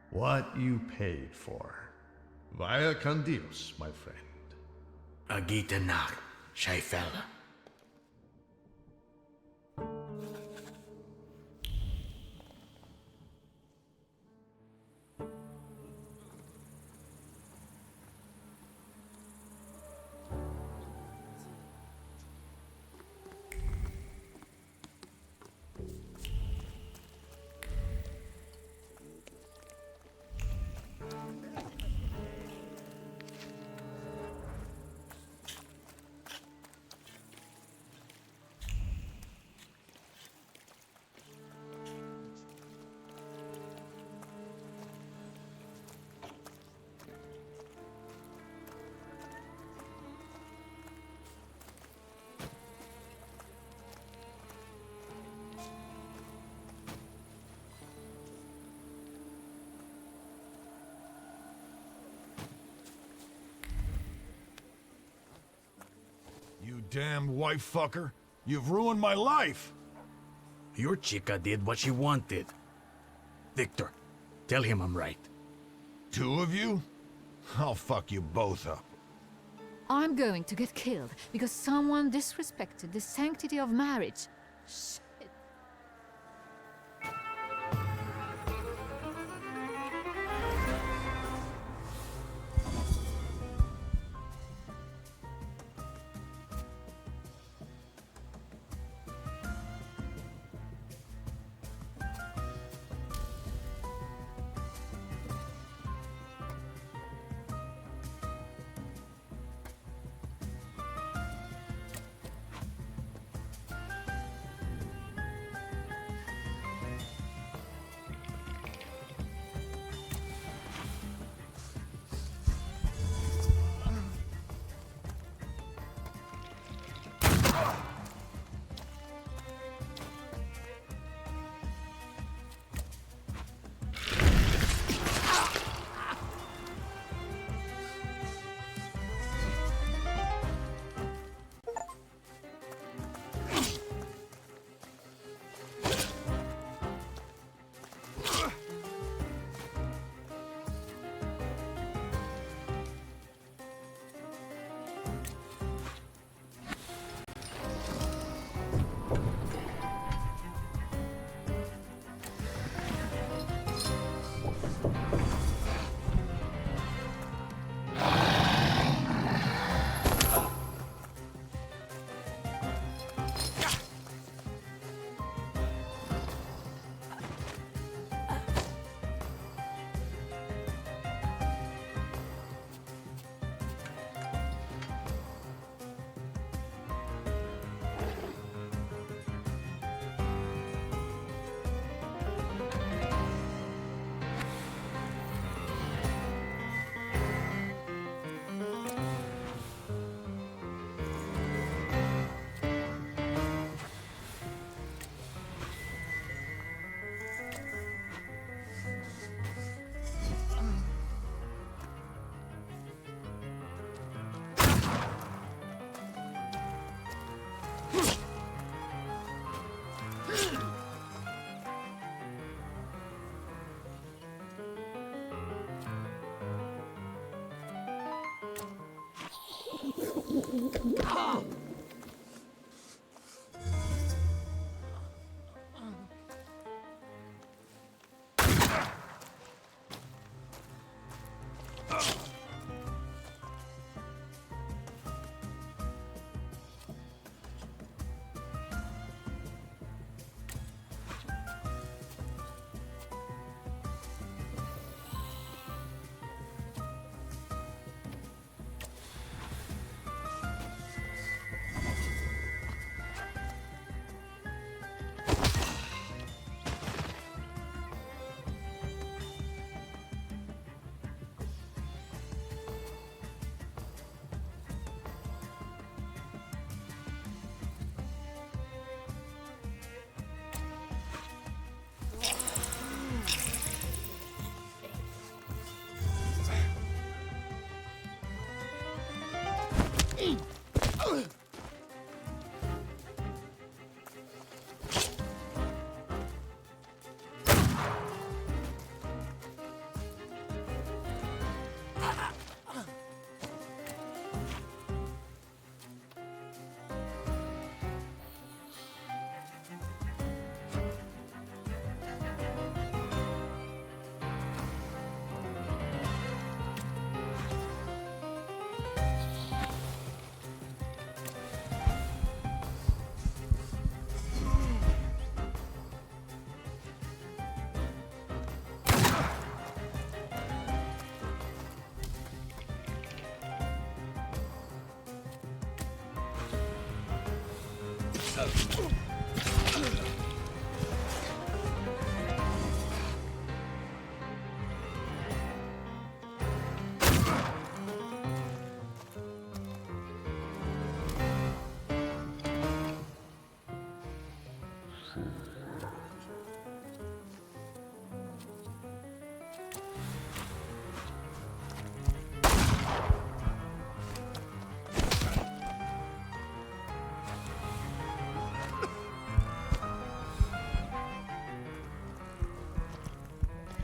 What you paid for. Vaya con Dios, my friend. A gute Nacht, Scheifele. You damned wife fucker. You've ruined my life. Your chica did what she wanted. Victor, tell him I'm right. Two of you? I'll fuck you both up. I'm going to get killed because someone disrespected the sanctity of marriage. Shit.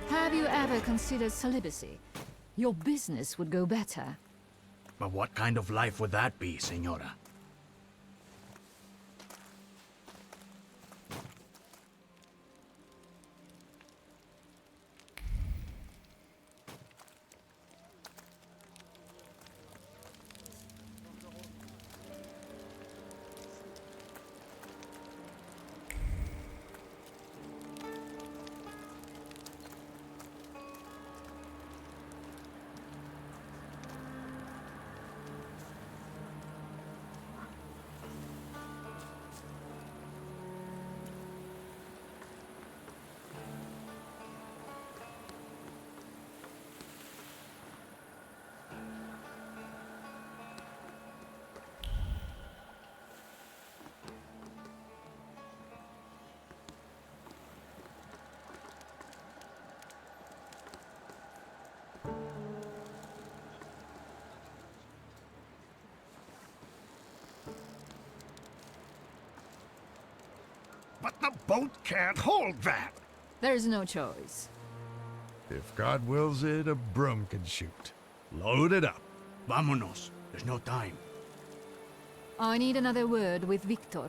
Have you ever considered celibacy? Your business would go better. But what kind of life would that be, Senora? But the boat can't hold that. There's no choice. If God wills it, a broom can shoot. Load it up. Vámonos. There's no time. I need another word with Victor.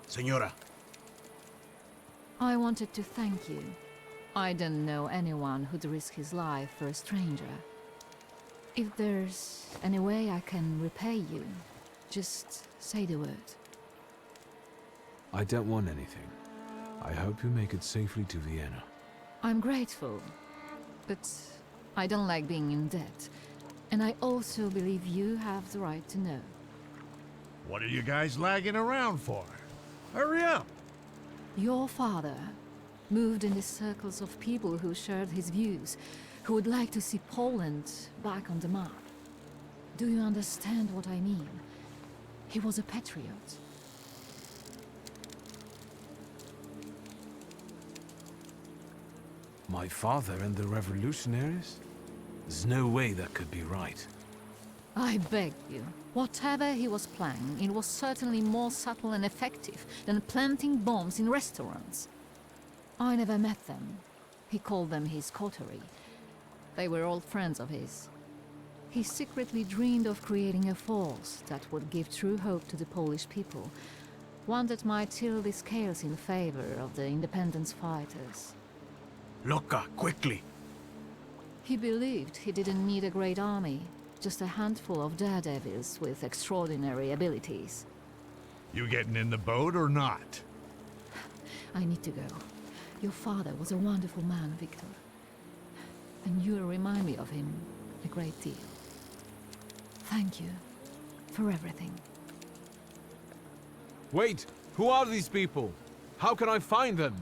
Senora. I wanted to thank you. I don't know anyone who'd risk his life for a stranger. If there's any way I can repay you, just say the word. I don't want anything. I hope you make it safely to Vienna. I'm grateful, but I don't like being in debt. And I also believe you have the right to know. What are you guys lagging around for? Hurry up! Your father moved in the circles of people who shared his views, who would like to see Poland back on the map. Do you understand what I mean? He was a patriot. My father and the revolutionaries? There's no way that could be right. I beg you. Whatever he was planning, it was certainly more subtle and effective than planting bombs in restaurants. I never met them. He called them his coterie. They were old friends of his. He secretly dreamed of creating a force that would give true hope to the Polish people, one that might tilt the scales in favor of the independence fighters. Loca, quickly! He believed he didn't need a great army, just a handful of daredevils with extraordinary abilities. You getting in the boat or not? I need to go. Your father was a wonderful man, Victor. And you remind me of him a great deal. Thank you for everything. Wait! Who are these people? How can I find them?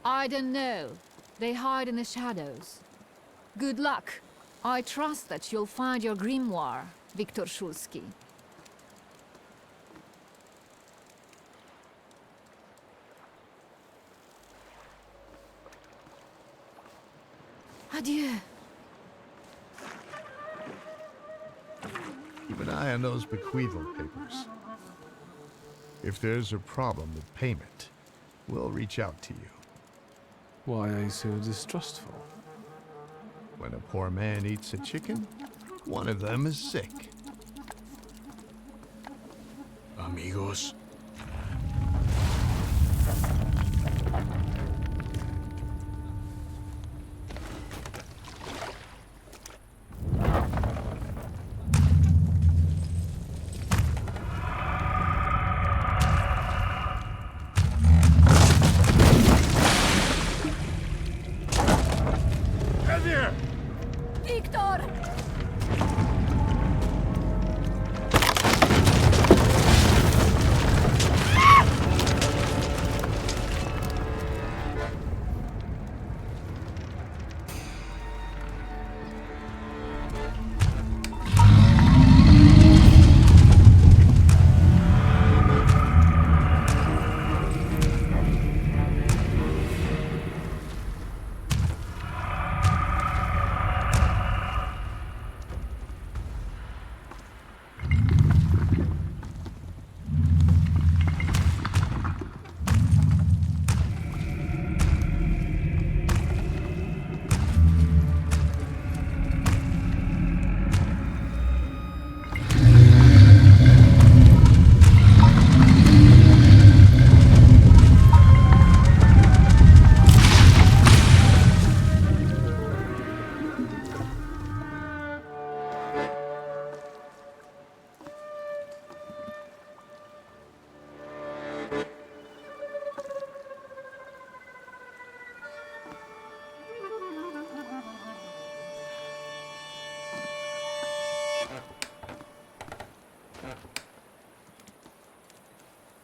I don't know. They hide in the shadows. Good luck. I trust that you'll find your grimoire, Viktor Szulski. Adieu. Keep an eye on those bequeathal papers. If there's a problem with payment, we'll reach out to you. Why are you so distrustful? When a poor man eats a chicken, one of them is sick. Amigos. Victor!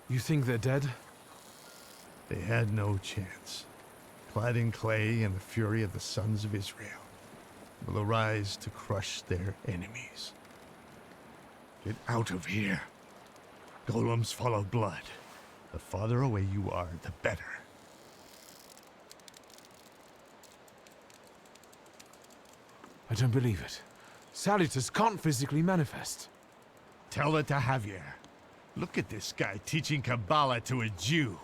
You think they're dead? They had no chance. Clad in clay and the fury of the sons of Israel will arise to crush their enemies. Get out of here. Golems follow blood. The farther away you are, the better. I don't believe it. Salutars can't physically manifest. Tell it to Javier. Look at this guy teaching Kabbalah to a Jew.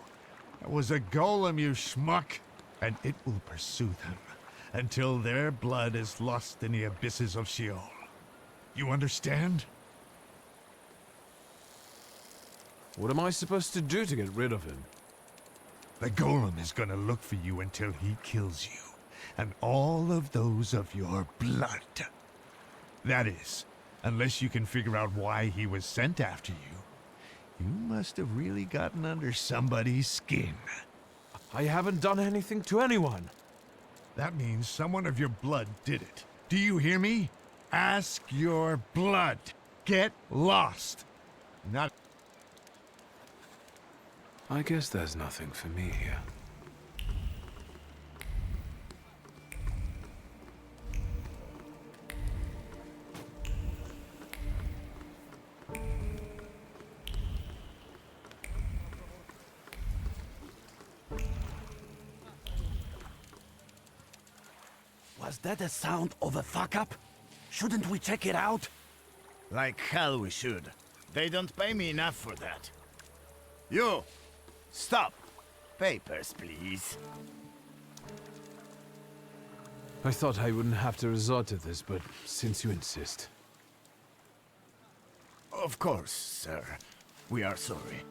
That was a golem, you schmuck. And it will pursue them until their blood is lost in the abysses of Sheol. You understand? What am I supposed to do to get rid of him? The golem is gonna look for you until he kills you. And all of those of your blood. That is, unless you can figure out why he was sent after you. You must have really gotten under somebody's skin. I haven't done anything to anyone. That means someone of your blood did it. Do you hear me? Ask your blood. Get lost. Not... I guess there's nothing for me here. Was that the sound of a fuck-up? Shouldn't we check it out? Like hell we should. They don't pay me enough for that. You! Stop! Papers, please. I thought I wouldn't have to resort to this, but since you insist. Of course, sir. We are sorry.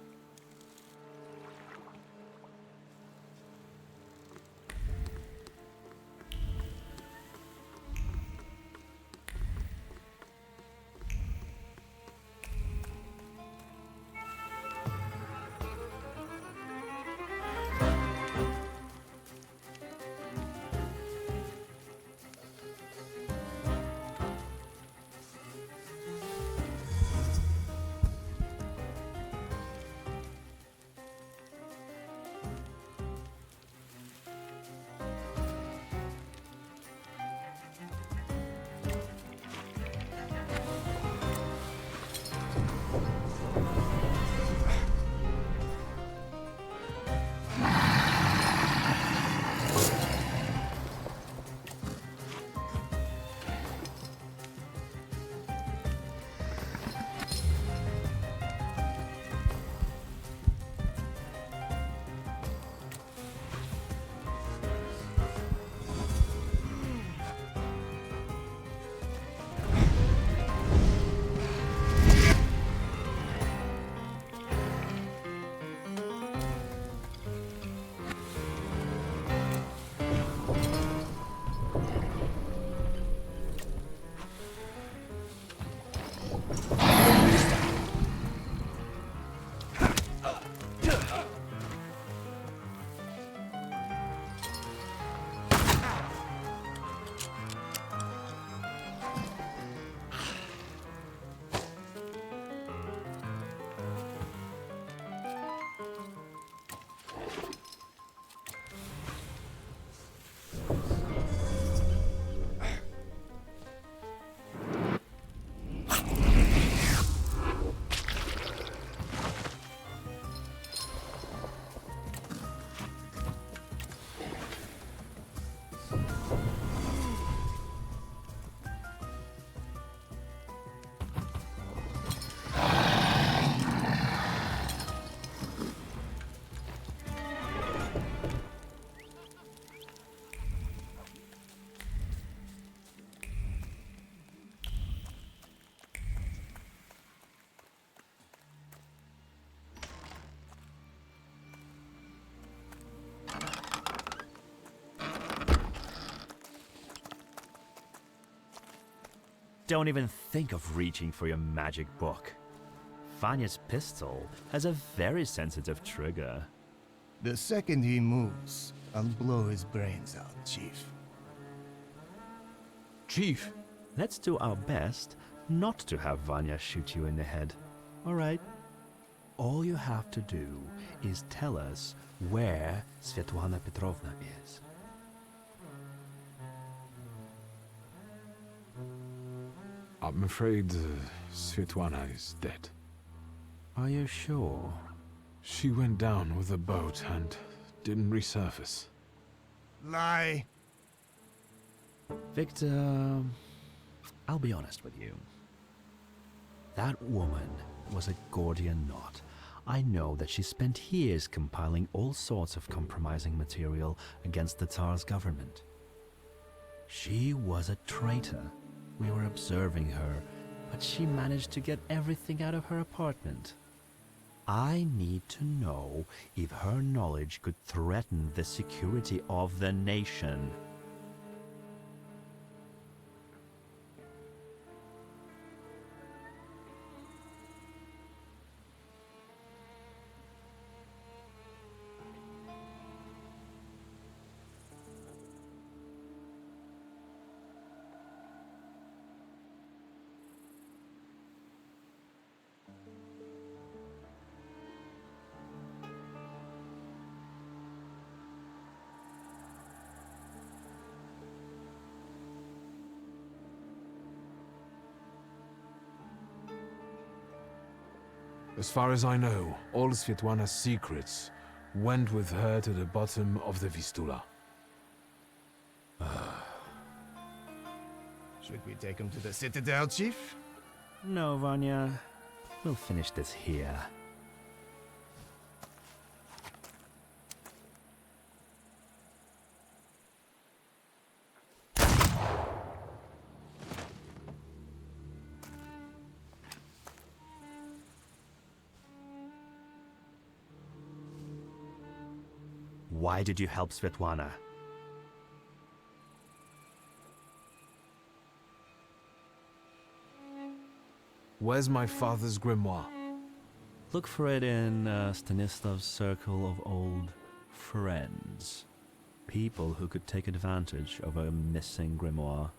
Don't even think of reaching for your magic book. Vanya's pistol has a very sensitive trigger. The second he moves, I'll blow his brains out, Chief. Chief? Let's do our best not to have Vanya shoot you in the head. All right? All you have to do is tell us where Svetlana Petrovna is. I'm afraid Svetlana is dead. Are you sure? She went down with a boat and didn't resurface. Lie. Victor, I'll be honest with you. That woman was a Gordian knot. I know that she spent years compiling all sorts of compromising material against the Tsar's government. She was a traitor. We were observing her, but she managed to get everything out of her apartment. I need to know if her knowledge could threaten the security of the nation. As far as I know, all Svetlana's secrets went with her to the bottom of the Vistula. Should we take him to the Citadel, Chief? No, Vanya. We'll finish this here. Why did you help Svetlana? Where's my father's grimoire? Look for it in Stanislav's circle of old friends. People who could take advantage of a missing grimoire.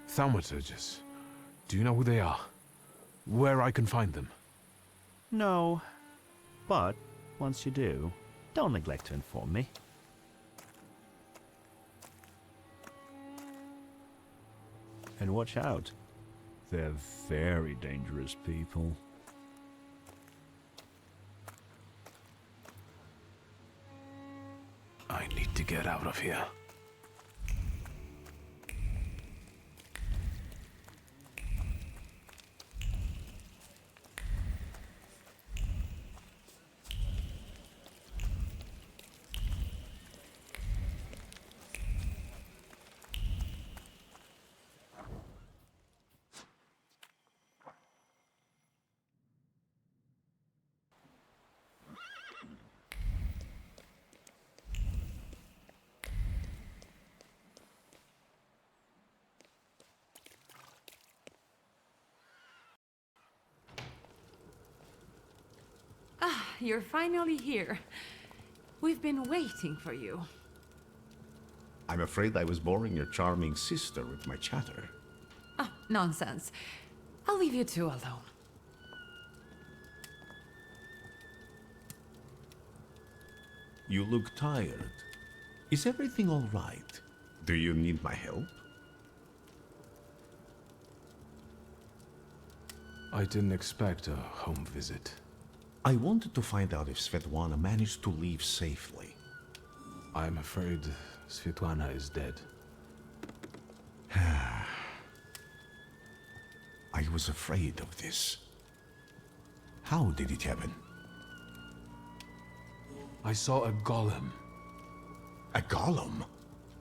Thaumaturges. Do you know who they are? Where I can find them? No. But, once you do, don't neglect to inform me. And watch out. They're very dangerous people. I need to get out of here. Ah, you're finally here. We've been waiting for you. I'm afraid I was boring your charming sister with my chatter. Ah, nonsense. I'll leave you two alone. You look tired. Is everything all right? Do you need my help? I didn't expect a home visit. I wanted to find out if Svetlana managed to leave safely. I'm afraid Svetlana is dead. I was afraid of this. How did it happen? I saw a golem. A golem?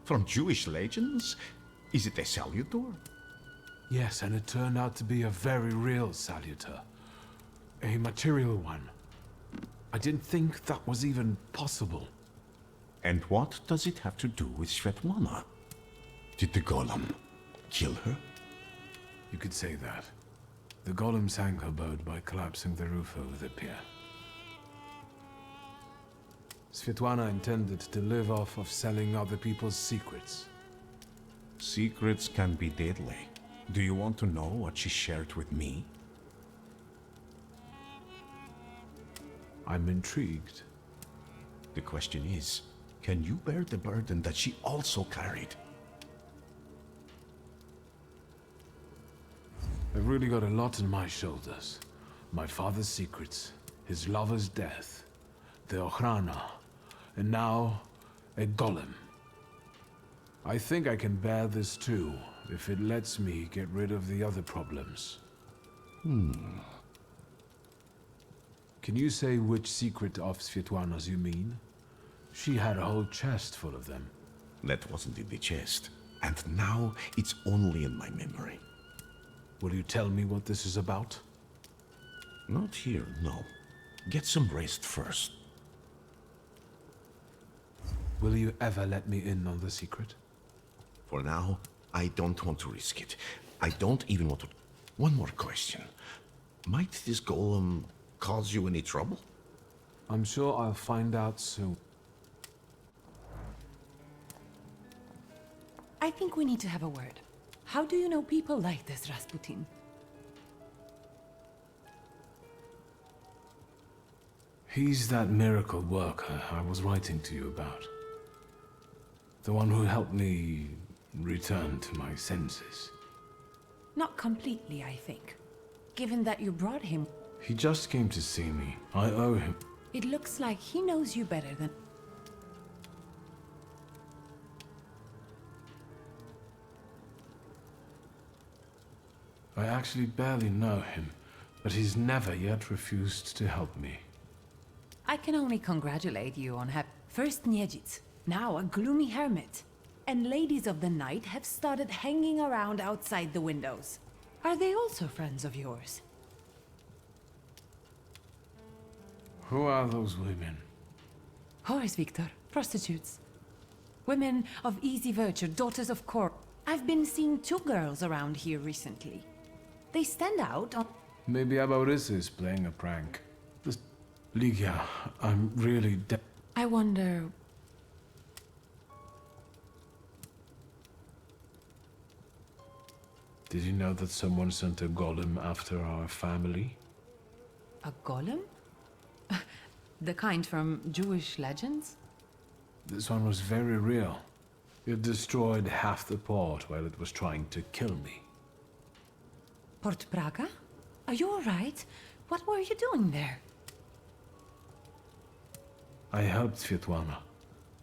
From Jewish legends? Is it a salutor? Yes, and it turned out to be a very real salutor. A material one. I didn't think that was even possible. And what does it have to do with Svetlana? Did the golem kill her? You could say that. The golem sank her boat by collapsing the roof over the pier. Svetlana intended to live off of selling other people's secrets. Secrets can be deadly. Do you want to know what she shared with me? I'm intrigued. The question is, can you bear the burden that she also carried? I've really got a lot on my shoulders. My father's secrets, his lover's death, the Ochrana, and now a golem. I think I can bear this too, if it lets me get rid of the other problems. Can you say which secret of Svetlana's you mean? She had a whole chest full of them. That wasn't in the chest. And now it's only in my memory. Will you tell me what this is about? Not here, no. Get some rest first. Will you ever let me in on the secret? For now, I don't want to risk it. I don't even want to... One more question. Might this golem cause you any trouble? I'm sure I'll find out soon. I think we need to have a word. How do you know people like this, Rasputin? He's that miracle worker I was writing to you about. The one who helped me return to my senses. Not completely, I think. Given that you brought him, He just came to see me. I owe him. it looks like he knows you better than... I actually barely know him, but he's never yet refused to help me. I can only congratulate you on first Niedzic, now a gloomy hermit. And ladies of the night have started hanging around outside the windows. Are they also friends of yours? Who are those women? Whores, Victor. Prostitutes. Women of easy virtue, daughters of court. I've been seeing 2 girls around here recently. They stand out on... Maybe Abaurisa is playing a prank. Ligia, I'm really I wonder... Did you know that someone sent a golem after our family? A golem? The kind from Jewish legends? This one was very real. It destroyed half the port while it was trying to kill me. Port Praga? Are you alright? What were you doing there? I helped Svetlana.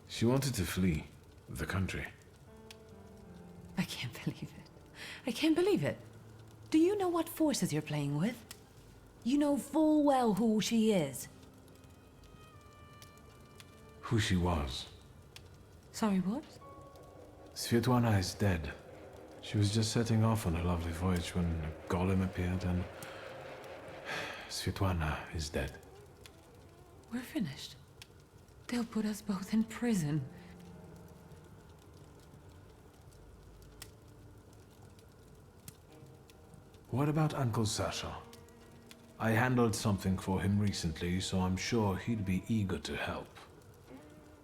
She wanted to flee the country. I can't believe it. I can't believe it. Do you know what forces you're playing with? You know full well who she is. Who she was. Sorry, what? Svetlana is dead. She was just setting off on a lovely voyage when a golem appeared and... Svetlana is dead. We're finished. They'll put us both in prison. What about Uncle Sasha? I handled something for him recently, so I'm sure he'd be eager to help.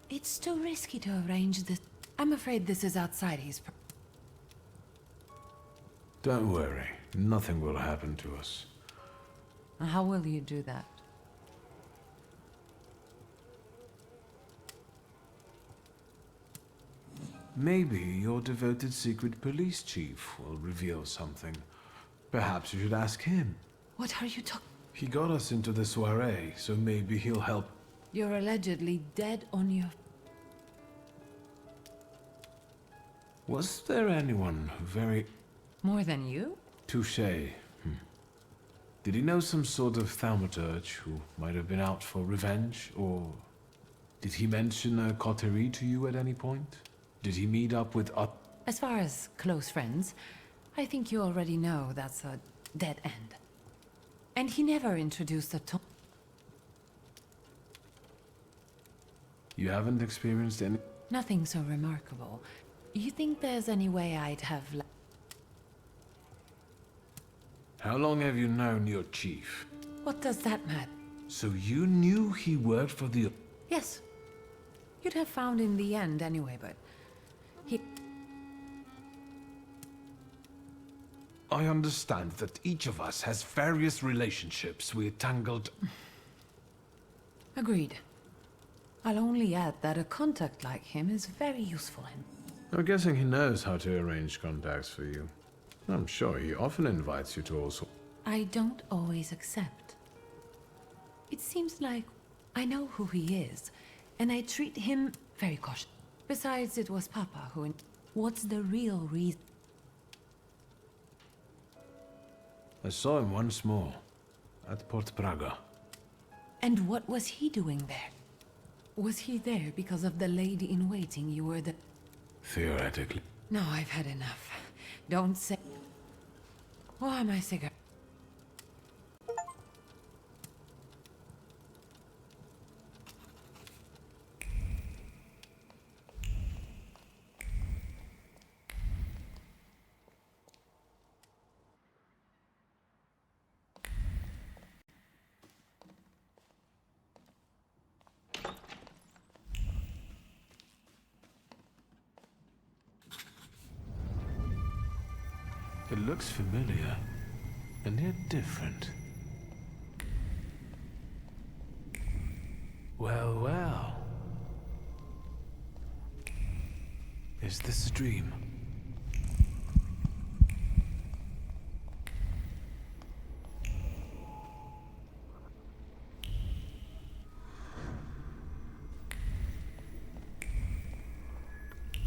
It's too risky to arrange this. I'm afraid this is outside his... Don't worry, nothing will happen to us. How will you do that? Maybe your devoted secret police chief will reveal something. Perhaps you should ask him. What are you talking... He got us into the soiree, so maybe he'll help. You're allegedly dead on your... Was there anyone very... More than you? Touché. Did he know some sort of Thaumaturge who might have been out for revenge, or... Did he mention a coterie to you at any point? Did he meet up with us? As far as close friends, I think you already know that's a dead end. And he never introduced a You haven't experienced any... Nothing so remarkable. You think there's any way I'd have... How long have you known your chief? What does that matter? So you knew he worked for the... Yes. You'd have found in the end anyway, but... He... I understand that each of us has various relationships we're tangled... Agreed. I'll only add that a contact like him is very useful in... I'm guessing he knows how to arrange contacts for you. I'm sure he often invites you to also... I don't always accept. It seems like I know who he is, and I treat him very cautiously. Besides, it was Papa who... What's the real reason? I saw him once more, at Port Praga. And what was he doing there? Was he there because of the lady-in-waiting you were the... Theoretically. No, I've had enough. Don't say... Why my cigarette? It looks familiar, and yet different. Well, well. Is this a dream?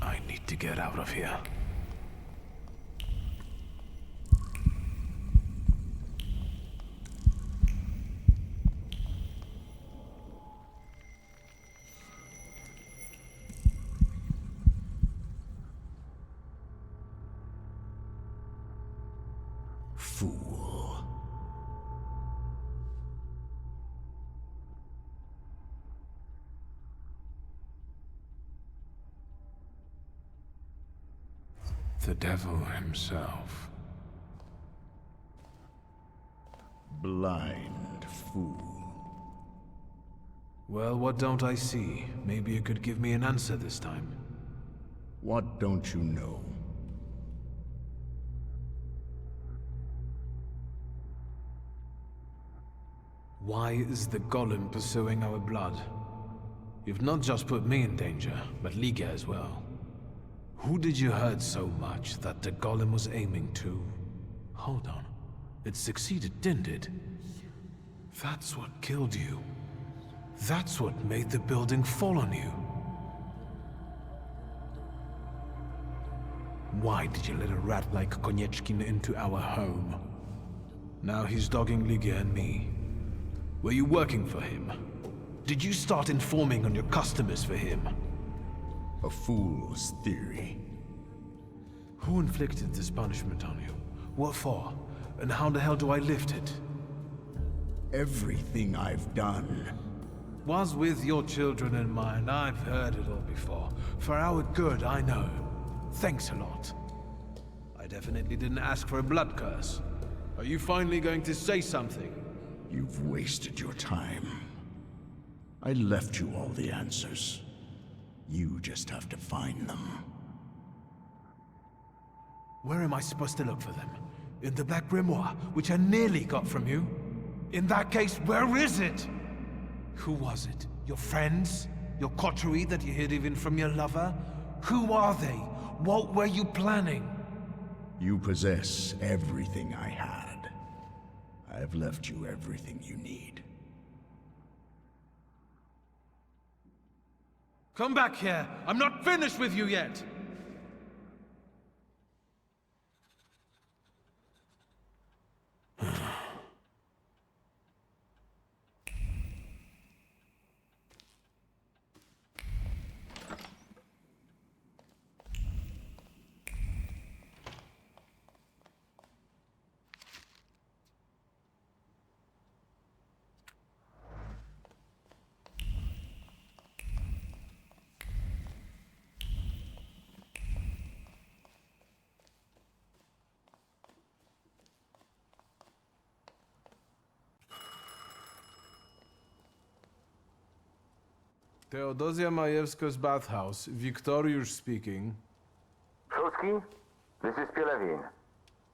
I need to get out of here. Fool. The devil himself. Blind fool. Well, what don't I see? Maybe you could give me an answer this time. What don't you know? Why is the golem pursuing our blood? You've not just put me in danger, but Liga as well. Who did you hurt so much that the golem was aiming to? Hold on. It succeeded, didn't it? That's what killed you. That's what made the building fall on you. Why did you let a rat like Konieczkin into our home? Now he's dogging Liga and me. Were you working for him? Did you start informing on your customers for him? A fool's theory. Who inflicted this punishment on you? What for? And how the hell do I lift it? Everything I've done was with your children in mind. I've heard it all before. For our good, I know. Thanks a lot. I definitely didn't ask for a blood curse. Are you finally going to say something? You've wasted your time. I left you all the answers. You just have to find them. Where am I supposed to look for them? In the Black Grimoire, which I nearly got from you? In that case, where is it? Who was it? Your friends? Your coterie that you hid even from your lover? Who are they? What were you planning? You possess everything I had. I have left you everything you need. Come back here! I'm not finished with you yet! Teodosia Majewska's bathhouse. Wiktoriusz speaking. Trotsky, this is Pilavin.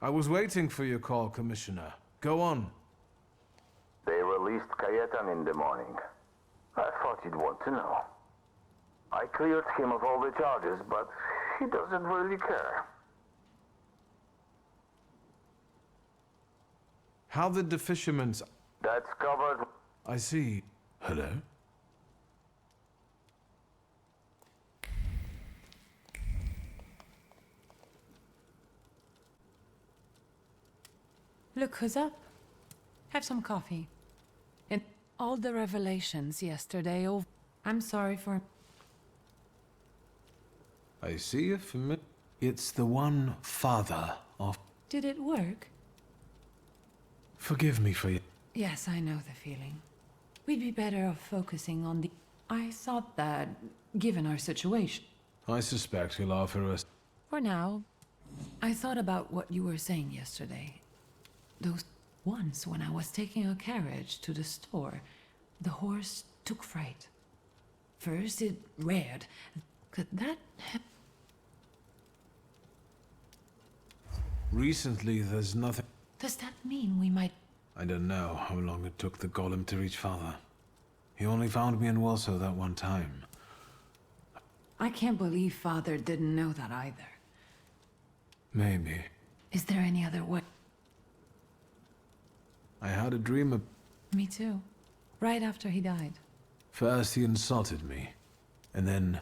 I was waiting for your call, Commissioner. Go on. They released Kayetan in the morning. I thought you'd want to know. I cleared him of all the charges, but he doesn't really care. How did the fishermen's... That's covered... I see. Hello? Look who's up. Have some coffee. And all the revelations yesterday, oh, I'm sorry for... I see a familiar... It's the one father of... Did it work? Forgive me for you. Yes, I know the feeling. We'd be better off focusing on the... I thought that, given our situation... I suspect he'll offer us... For now, I thought about what you were saying yesterday. Those... Once, when I was taking a carriage to the store, the horse took fright. First it reared. Could that have... Recently, there's nothing... Does that mean we might... I don't know how long it took the golem to reach Father. He only found me in Warsaw that one time. I can't believe Father didn't know that either. Maybe. Is there any other way? I had a dream of... Me too. Right after he died. First he insulted me, and then...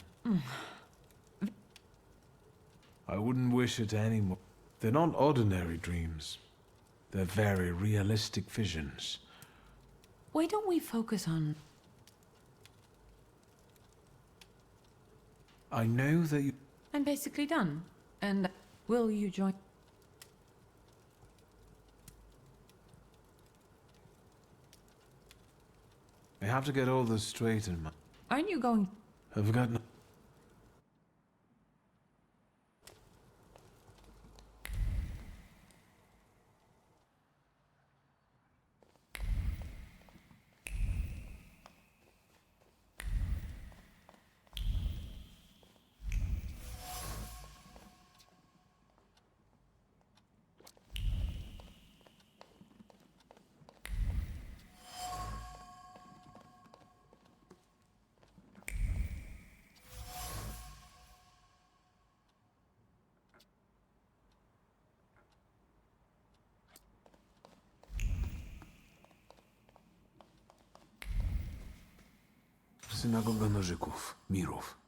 I wouldn't wish it anymore. They're not ordinary dreams. They're very realistic visions. Why don't we focus on... I know that you... I'm basically done. And will you join... I have to get all this straight in my... Aren't you going... I've forgotten... Synagoga Nożyków, Mirów.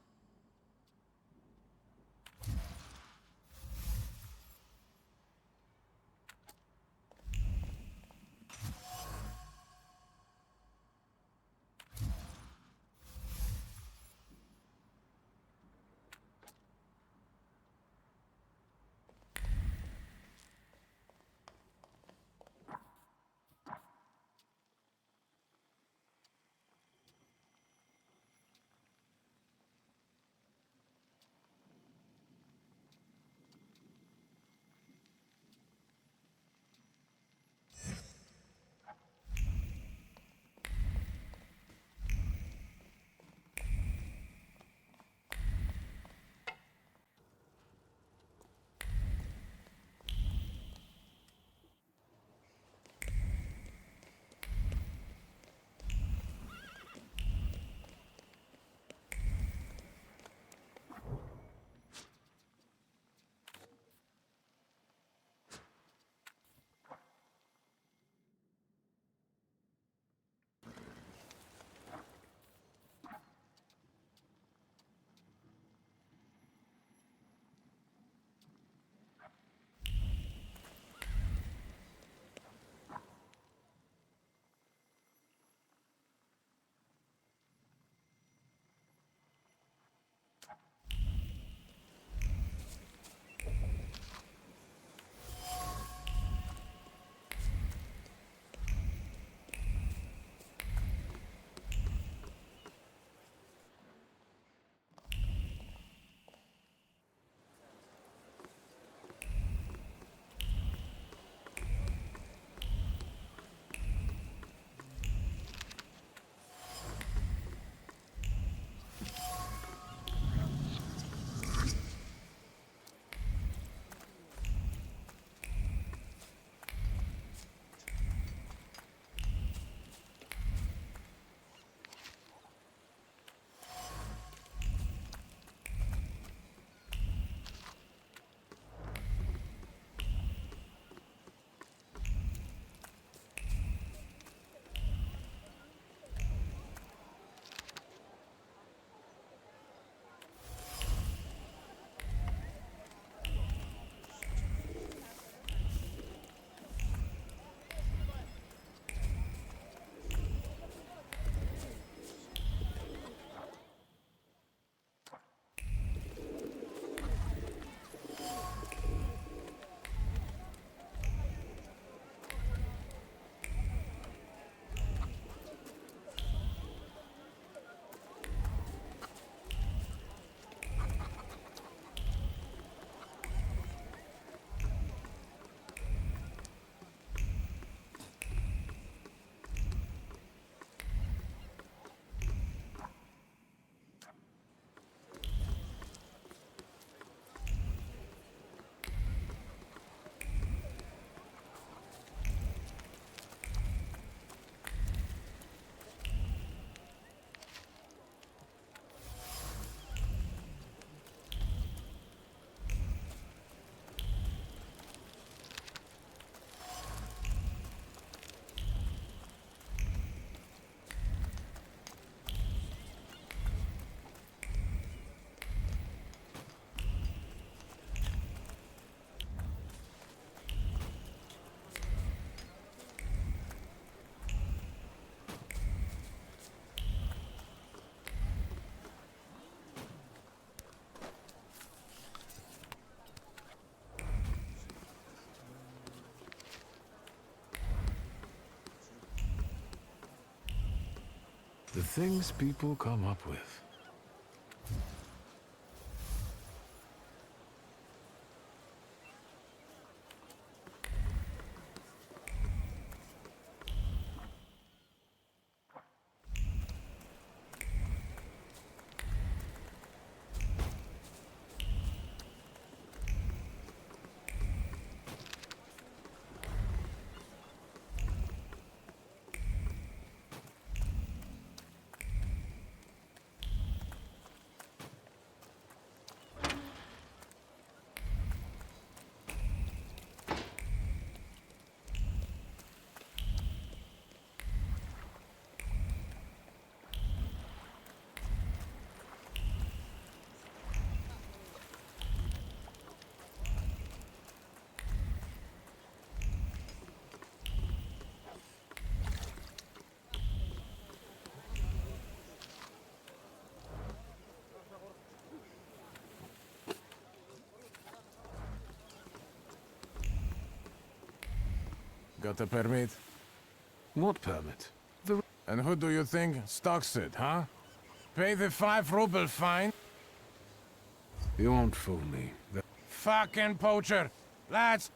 The things people come up with. Got a permit? What permit? And who do you think stocks it, huh? Pay the 5-ruble fine? You won't fool me. Fucking poacher! Lads,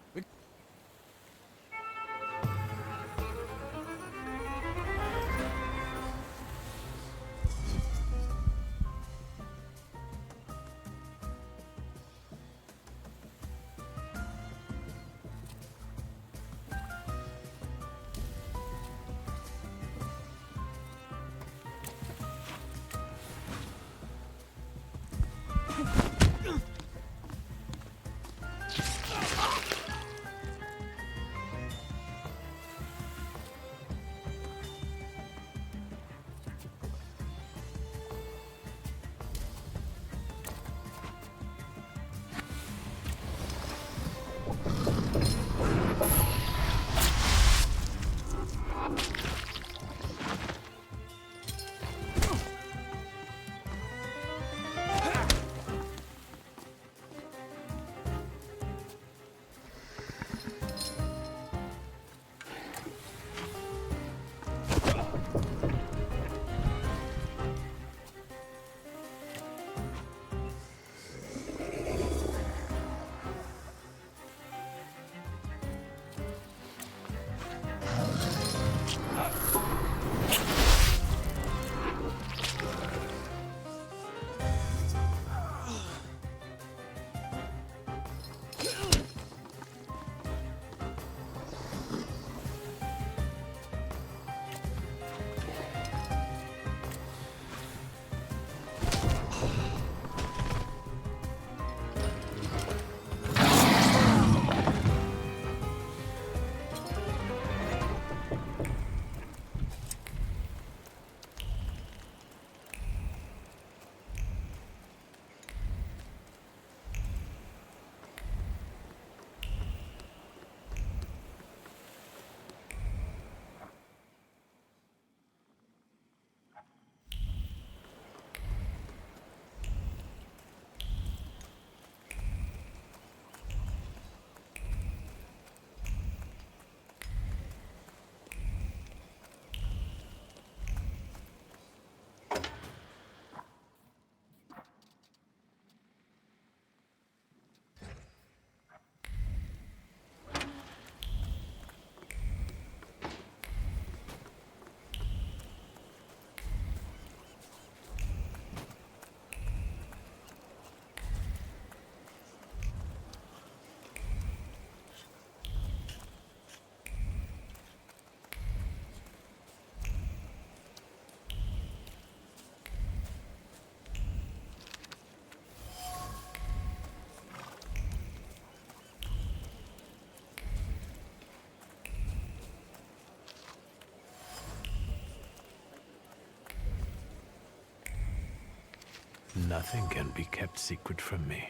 nothing can be kept secret from me.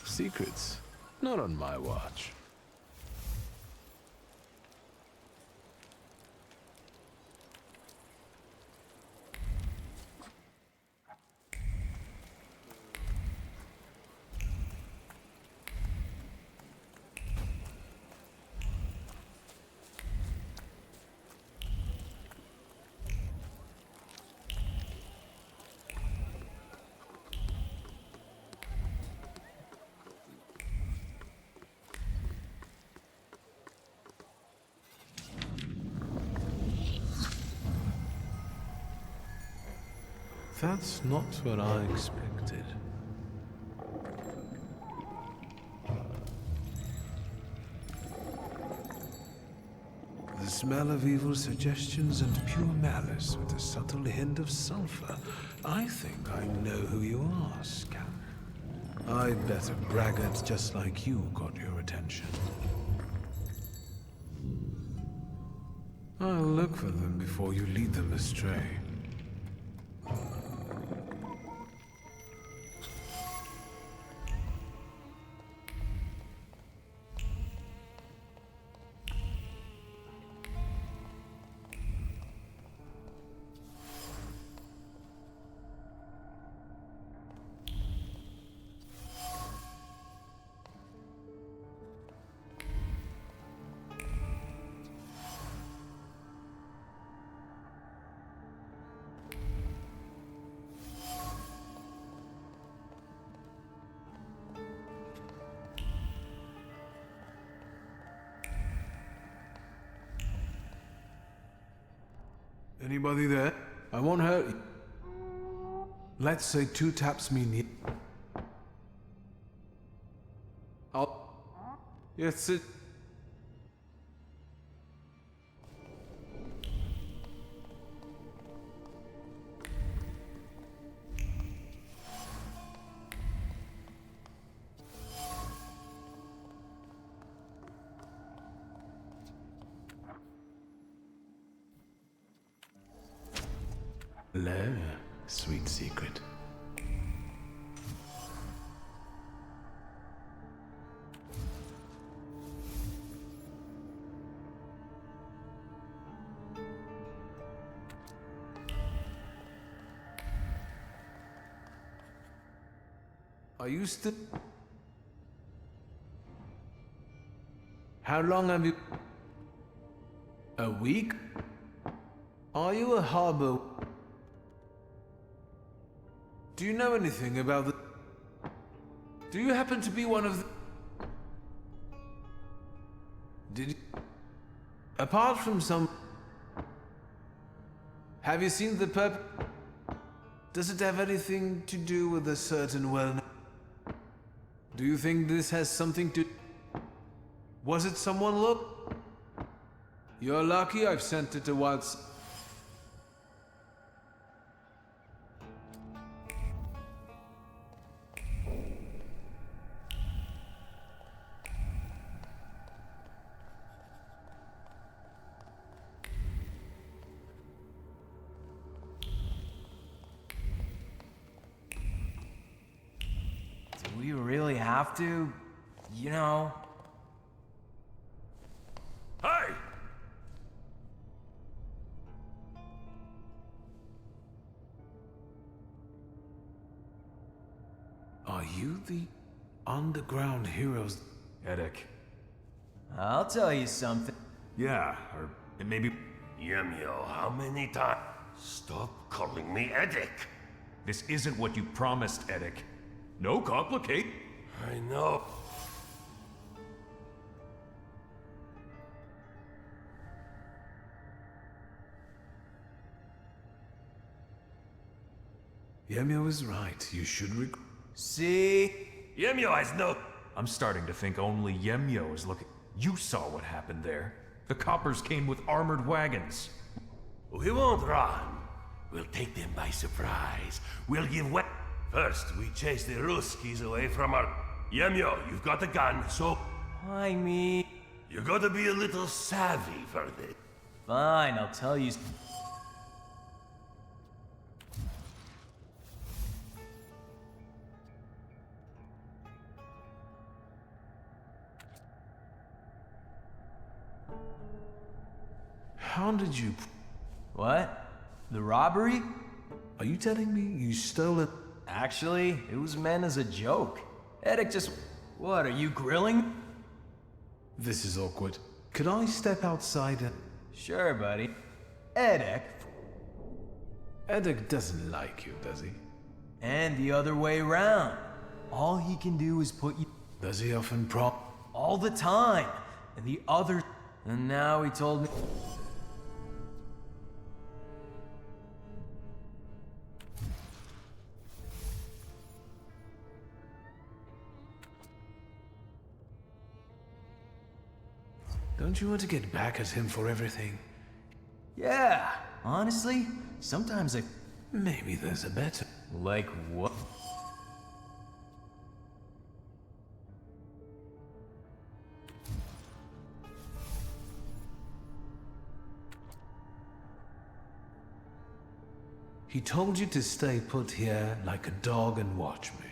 Secrets? Not on my watch. That's not what I expected. The smell of evil suggestions and pure malice with a subtle hint of sulfur. I think I know who you are, scamp. I bet a braggart just like you got your attention. I'll look for them before you lead them astray. Anybody there? I won't hurt you. Let's say 2 taps me near. Yes, it. Hello, sweet secret. Are you still... How long have you... A week? Are you a harbor... Do you know anything about the... Do you happen to be one of the... Did you... Apart from some... Have you seen the Does it have anything to do with a certain well... Do you think this has something to... Was it someone look? You're lucky I've sent it a while... Do we really have to? You know? Hey! Are you the underground heroes? Eddic. I'll tell you something. Yeah, or it may be... Yemio, how many times? Stop calling me Eddic. This isn't what you promised, Eddic. No complicate. I know. Yemio is right. You should See? Yemio has no... I'm starting to think only Yemio is looking... You saw what happened there. The coppers came with armored wagons. We won't run. We'll take them by surprise. We'll give way. First, we chase the Ruskies away from our... Yemio, you've got a gun, so... I mean... You gotta be a little savvy for this. Fine, I'll tell you... How did you... What? The robbery? Are you telling me you stole it? Actually, it was meant as a joke. Eddic just... What, are you grilling? This is awkward. Could I step outside and... Sure, buddy. Eddic? Eddic doesn't like you, does he? And the other way around. All he can do is put you... Does he often All the time. And the other... And now he told me... Don't Don't you want to get back at him for everything? Yeah, honestly, sometimes I... Maybe there's a better... Like what? He told you to stay put here like a dog and watch me.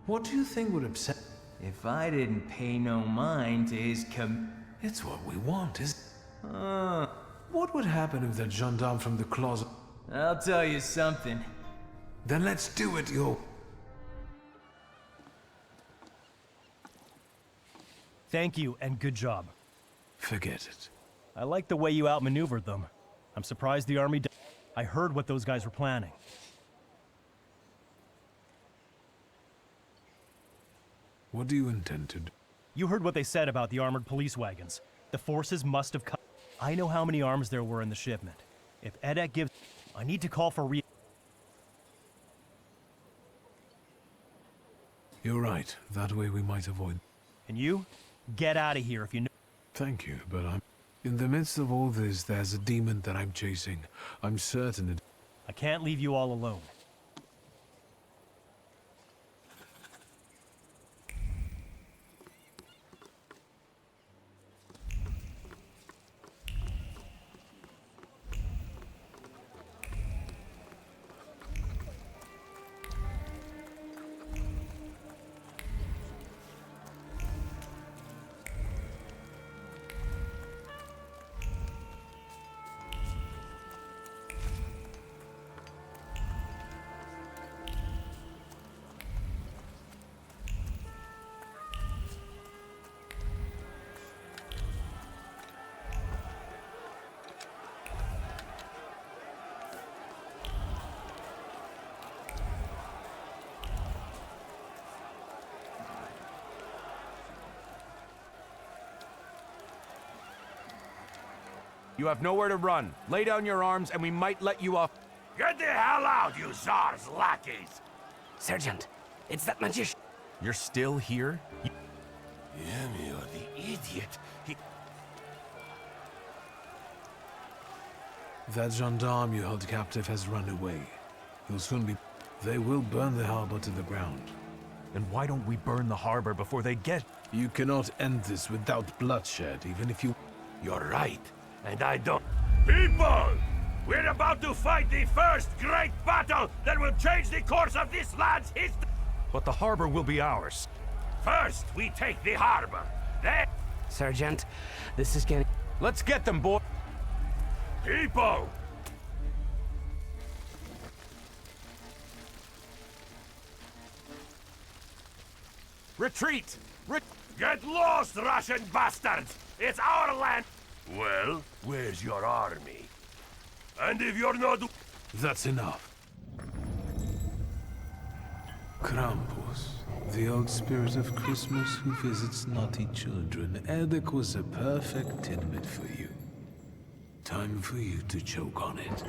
What do you think would upset... If I didn't pay no mind to his It's what we want, What would happen if that gendarme from the closet... I'll tell you something. Then let's do it, yo. Thank you, and good job. Forget it. I like the way you outmaneuvered them. I'm surprised the army... I heard what those guys were planning. What do you intend to do? You heard what they said about the armored police wagons. The forces must have cut. I know how many arms there were in the shipment. If Edek gives... I need to call for You're right. That way we might avoid... And you? Get out of here if you know... Thank you, but I'm... In the midst of all this, there's a demon that I'm chasing. I'm certain it... I can't leave you all alone. You have nowhere to run. Lay down your arms and we might let you off. Get the hell out, you Tsar's lackeys! Sergeant, it's that magician. You're still here? Yemio, the idiot. That gendarme you held captive has run away. He'll soon be... They will burn the harbor to the ground. Then why don't we burn the harbor before they get... You cannot end this without bloodshed, even if you... You're right, and I don't... People! We're about to fight the first great battle that will change the course of this land's history! But the harbor will be ours. First, we take the harbor. Then... Sergeant, this is getting... Let's get them, boy! People! Retreat! Get lost, Russian bastards! It's our land! Well, where's your army? And if you're not... That's enough. Krampus, the old spirit of Christmas who visits naughty children. Edek was a perfect tidbit for you. Time for you to choke on it.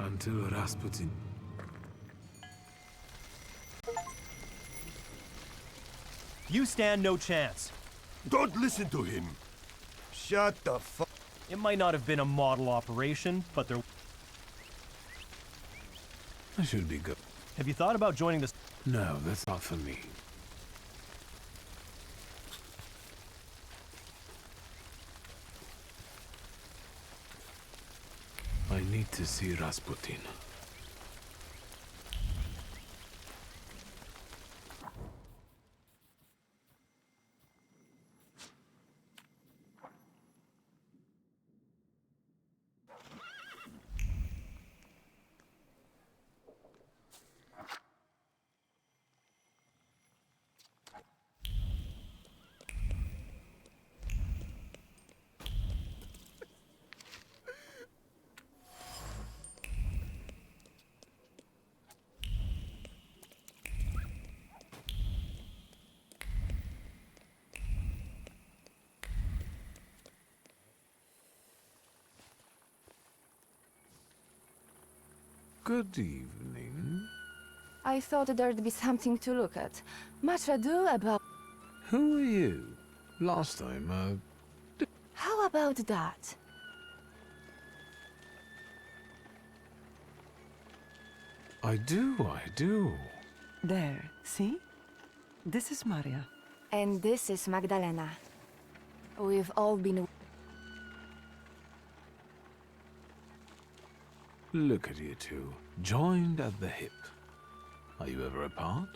Until Rasputin. You stand no chance. Don't listen to him. Shut the fuck. It might not have been a model operation, but there... I should be good. Have you thought about joining the... No, that's not for me. I need to see Rasputin. Good evening. I thought there'd be something to look at. Much ado about... Who are you? Last time, How about that? I do. There, see? This is Maria. And this is Magdalena. We've all been... Look at you two, joined at the hip. Are you ever apart?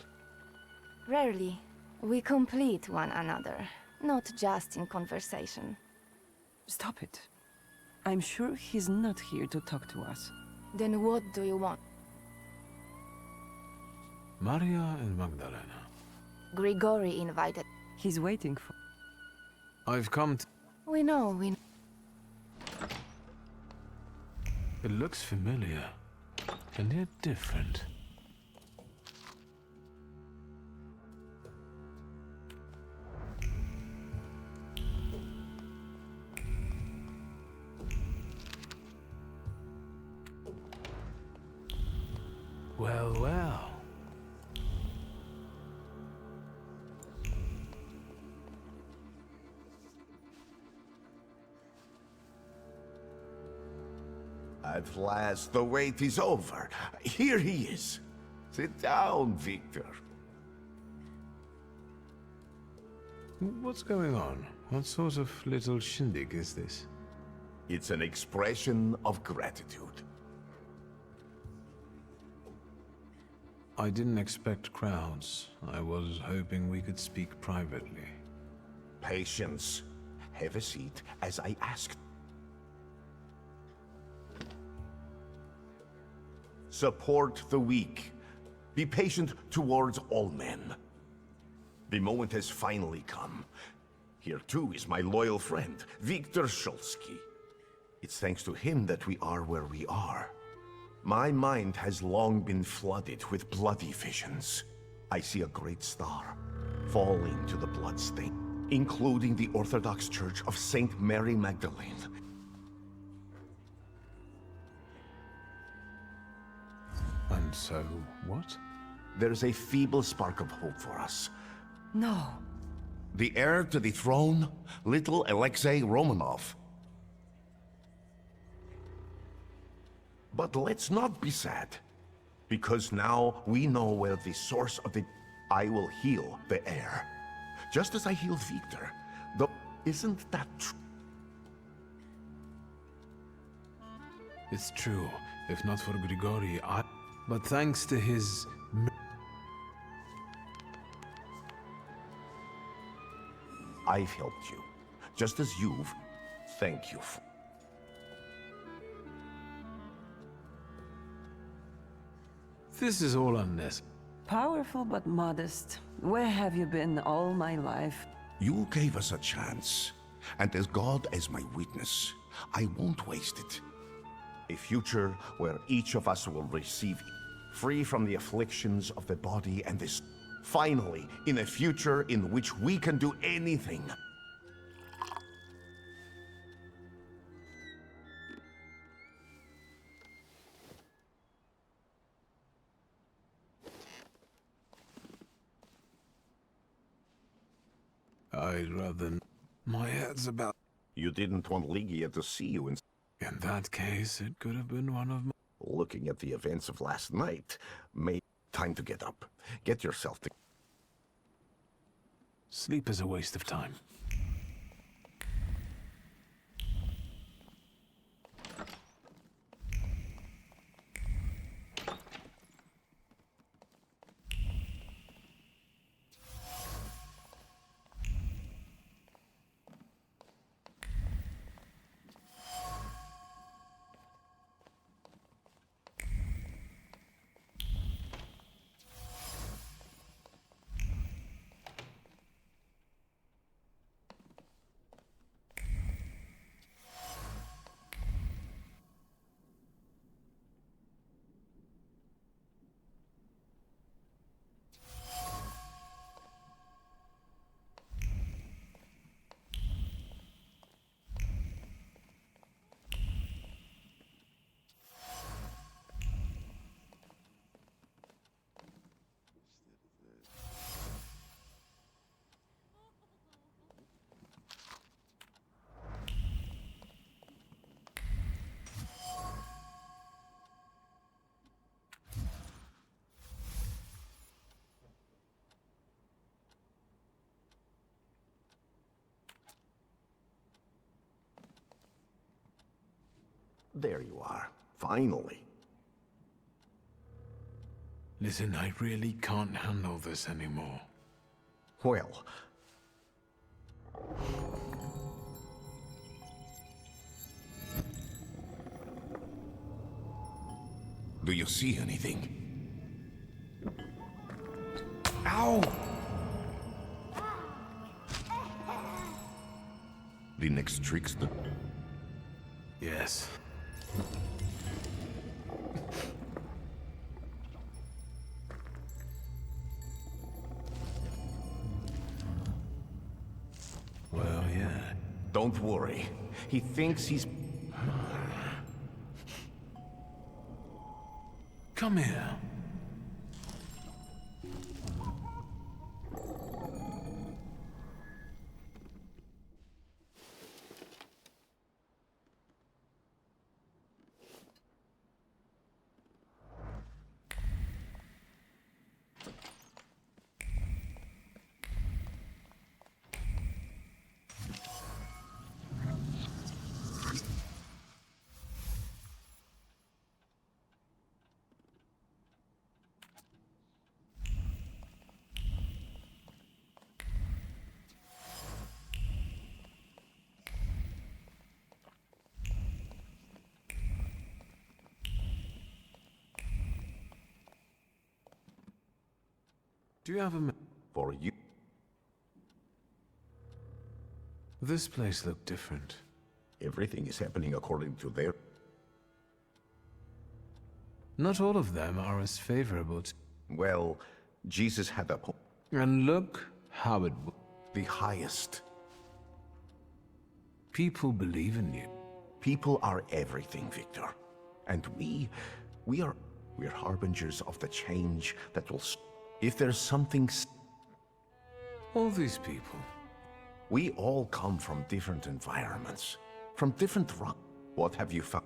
Rarely. We complete one another, not just in conversation. Stop it. I'm sure he's not here to talk to us. Then what do you want? Maria and Magdalena. Grigori invited. He's waiting for... I've come to... We know. It looks familiar, and yet different. Well, well. At last, the wait is over. Here he is. Sit down, Victor. What's going on? What sort of little shindig is this? It's an expression of gratitude. I didn't expect crowds. I was hoping we could speak privately. Patience. Have a seat, as I asked. Support the weak. Be patient towards all men. The moment has finally come. Here too is my loyal friend, Viktor Shulsky. It's thanks to him that we are where we are. My mind has long been flooded with bloody visions. I see a great star fall into the bloodstain, including the Orthodox Church of Saint Mary Magdalene. And so, what? There's a feeble spark of hope for us. No. The heir to the throne, little Alexei Romanov. But let's not be sad, because now we know where the source of the... I will heal the heir, just as I healed Victor. Though, isn't that true? It's true. If not for Grigori, But thanks to his... I've helped you, just as you've... Thank you. This is all unnecessary. Powerful but modest. Where have you been all my life? You gave us a chance, and as God as my witness, I won't waste it. A future where each of us will receive, free from the afflictions of the body and this. Finally, in a future in which we can do anything. I'd rather... My head's about... You didn't want Ligia to see you in... In that case, it could have been one of my... Looking at the events of last night, time to get up. Get yourself to... Sleep is a waste of time. There you are. Finally. Listen, I really can't handle this anymore. Well... Do you see anything? Ow! The next trickster? Yes. Well, yeah. Don't worry. He thinks he's... Come here. Do you have a minute? For you? This place looked different. Everything is happening according to their... Not all of them are as favorable to... Well, Jesus had a... And look how it... The highest. People believe in you. People are everything, Victor. And we're harbingers of the change that will... If there's something... All these people. We all come from different environments. From different rock. What have you found?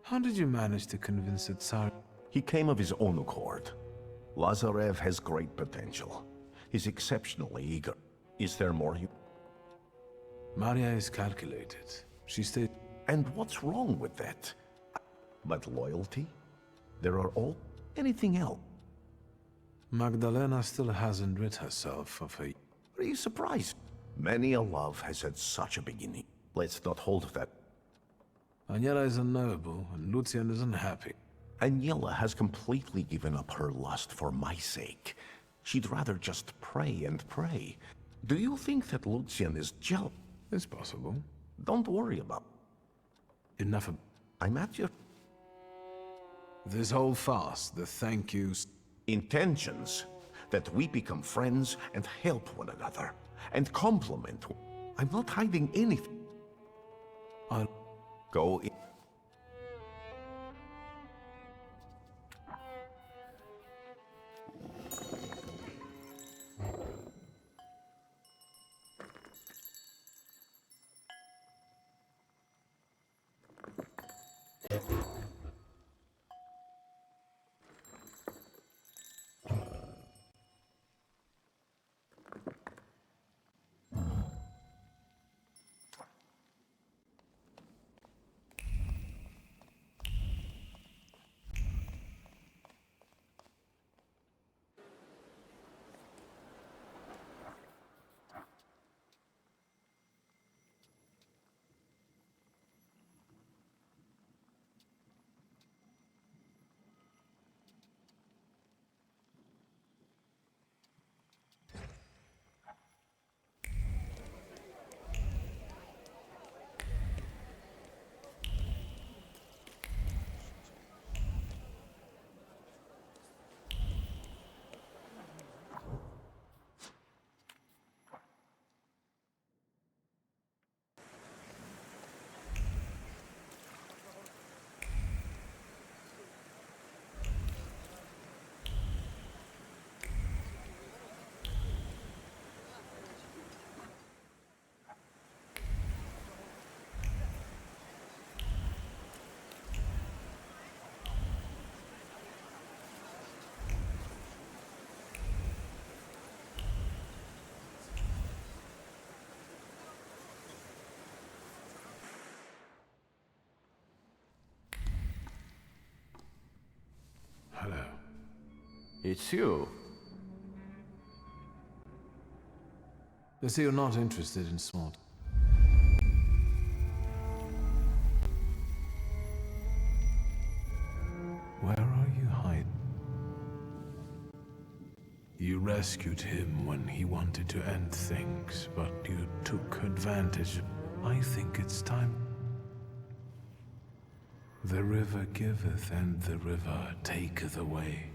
How did you manage to convince the Tsar? He came of his own accord. Lazarev has great potential. He's exceptionally eager. Is there more you... Maria is calculated. She stayed... And what's wrong with that? But loyalty? There are all... Anything else? Magdalena still hasn't rid herself of her... Are you surprised? Many a love has had such a beginning. Let's not hold that. Agnella is unknowable, and Lucian is unhappy. Agnella has completely given up her lust for my sake. She'd rather just pray and pray. Do you think that Lucian is jealous? It's possible. Don't worry about it. Enough of... I'm at your... This whole farce, the thank yous... Intentions. That we become friends and help one another. And compliment. I'm not hiding anything. I'll... Go in. It's you. They say you're not interested in sport. Where are you hiding? You rescued him when he wanted to end things, but you took advantage. I think it's time. The river giveth, and the river taketh away.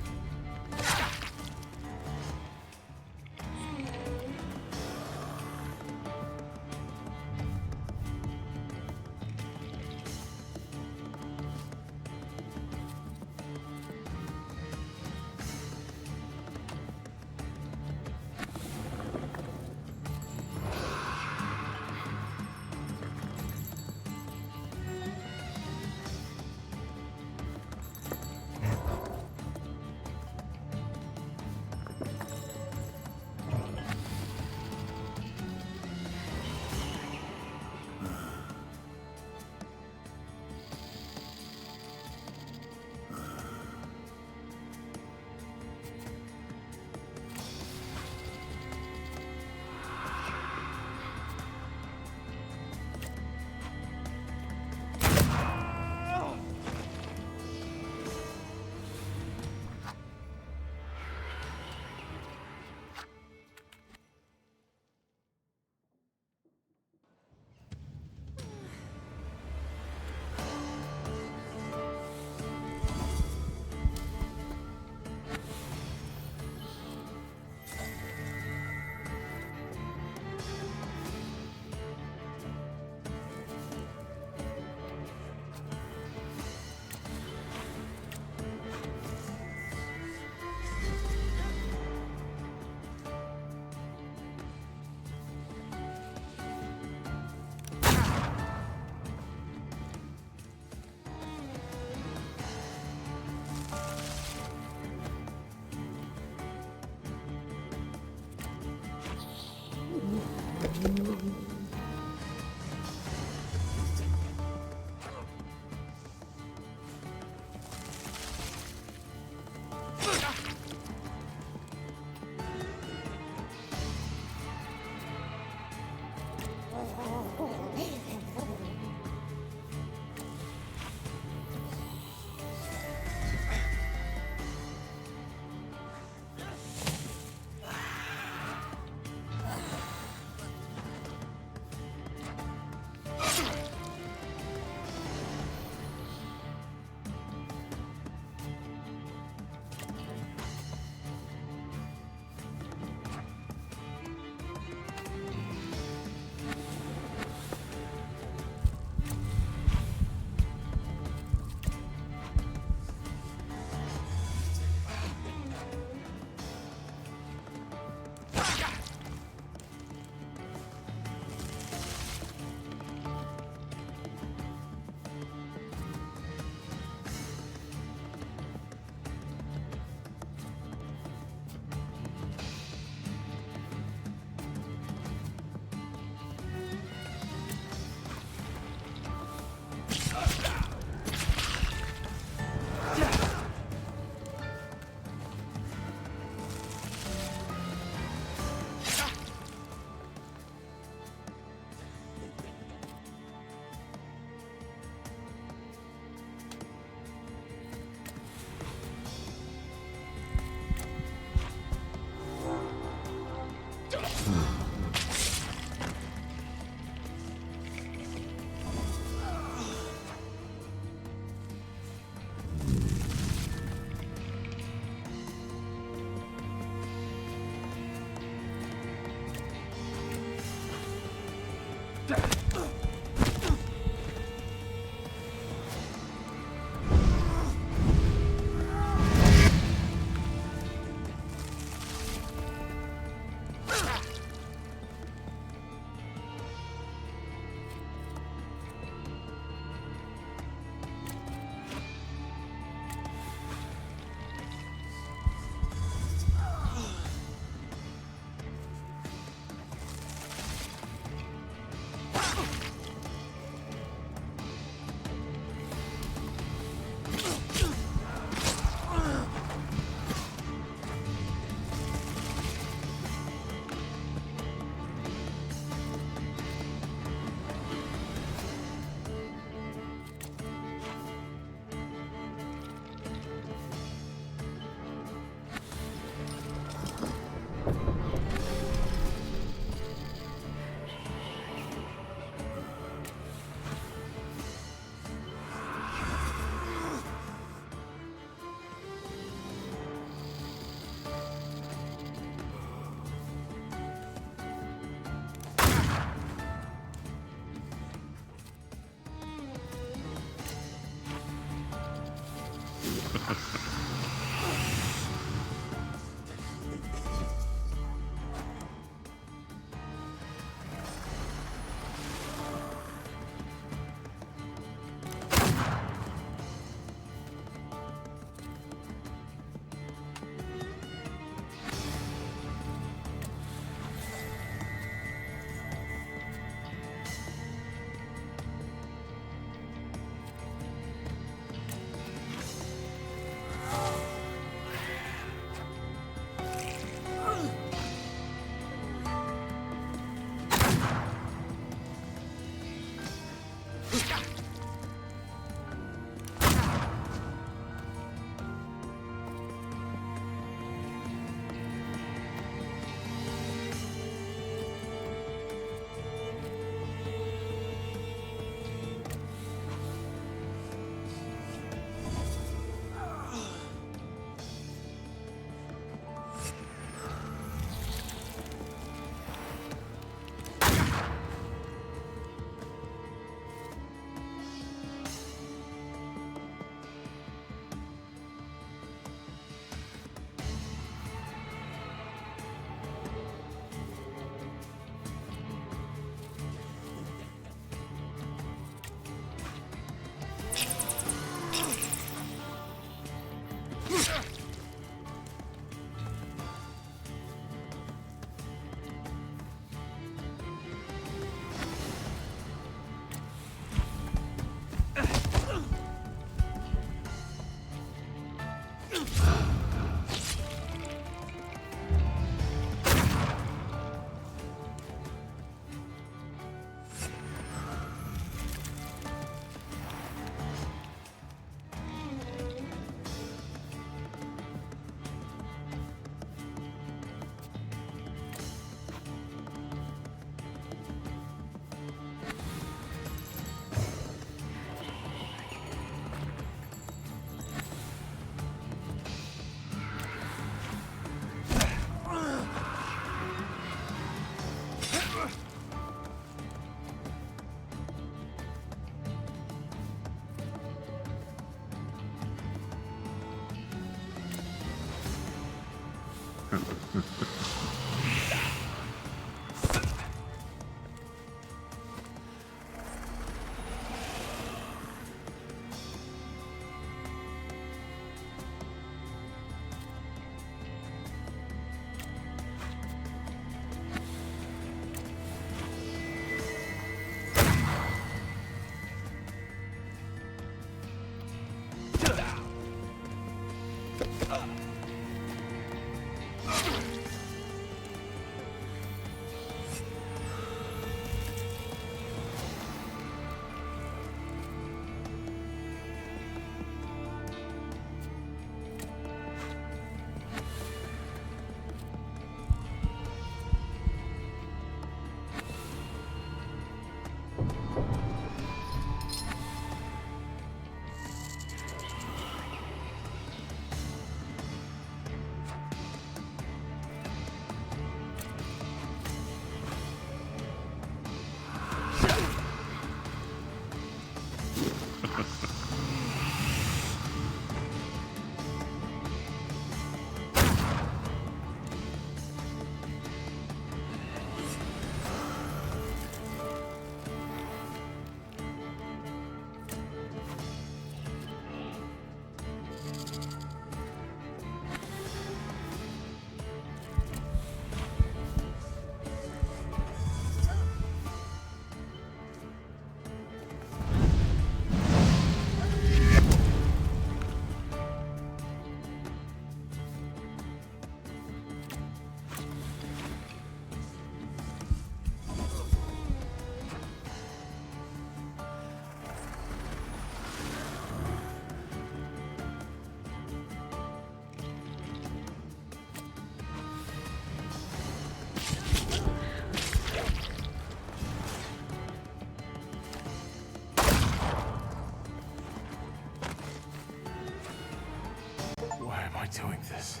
Why am I doing this?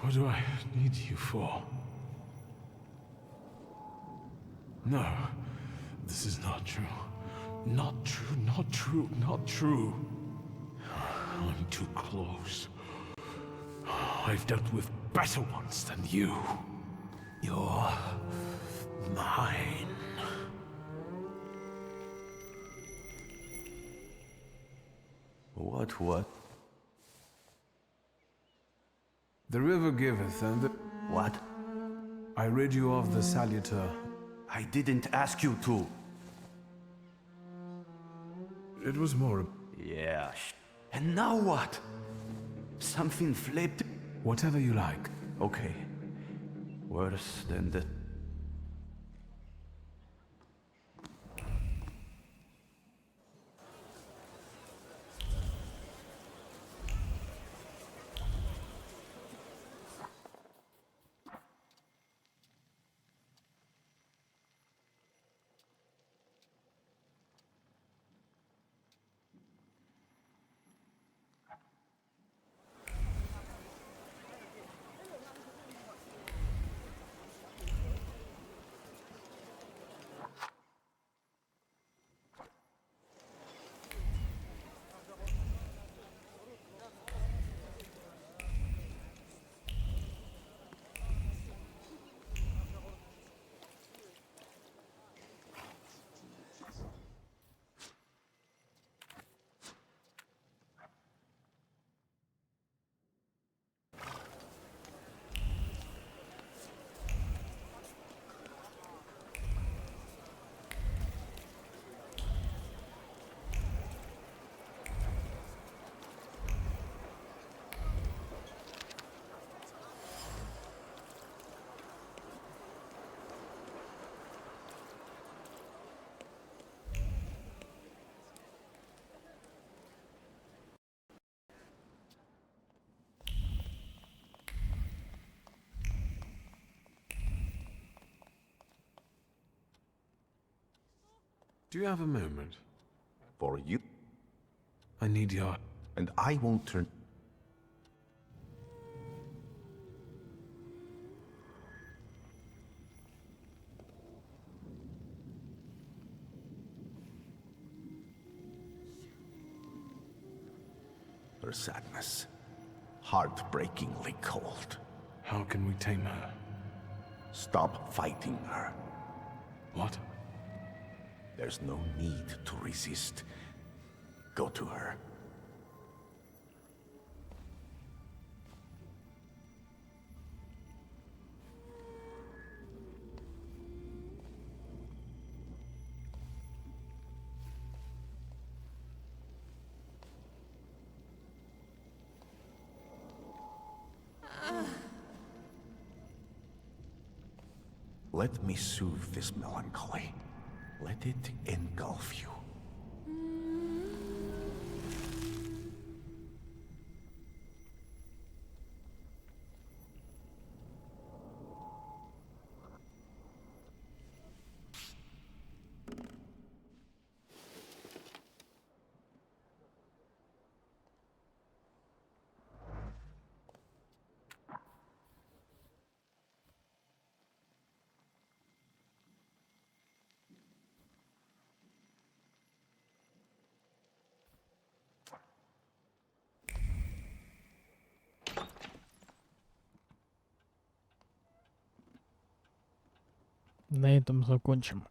What do I need you for? No, this is not true. Not true, not true, not true. I'm too close. I've dealt with better ones than you. You're mine. What? The river giveth, and the... What? I rid you of the salutor. I didn't ask you to. It was more... Yeah, and now what? Something flipped? Whatever you like. Okay. Worse than the... Do you have a moment? For you? I need your... And I won't turn... Her sadness. Heartbreakingly cold. How can we tame her? Stop fighting her. What? There's no need to resist. Go to her. Let me soothe this melancholy. Let it engulf you. На этом закончим.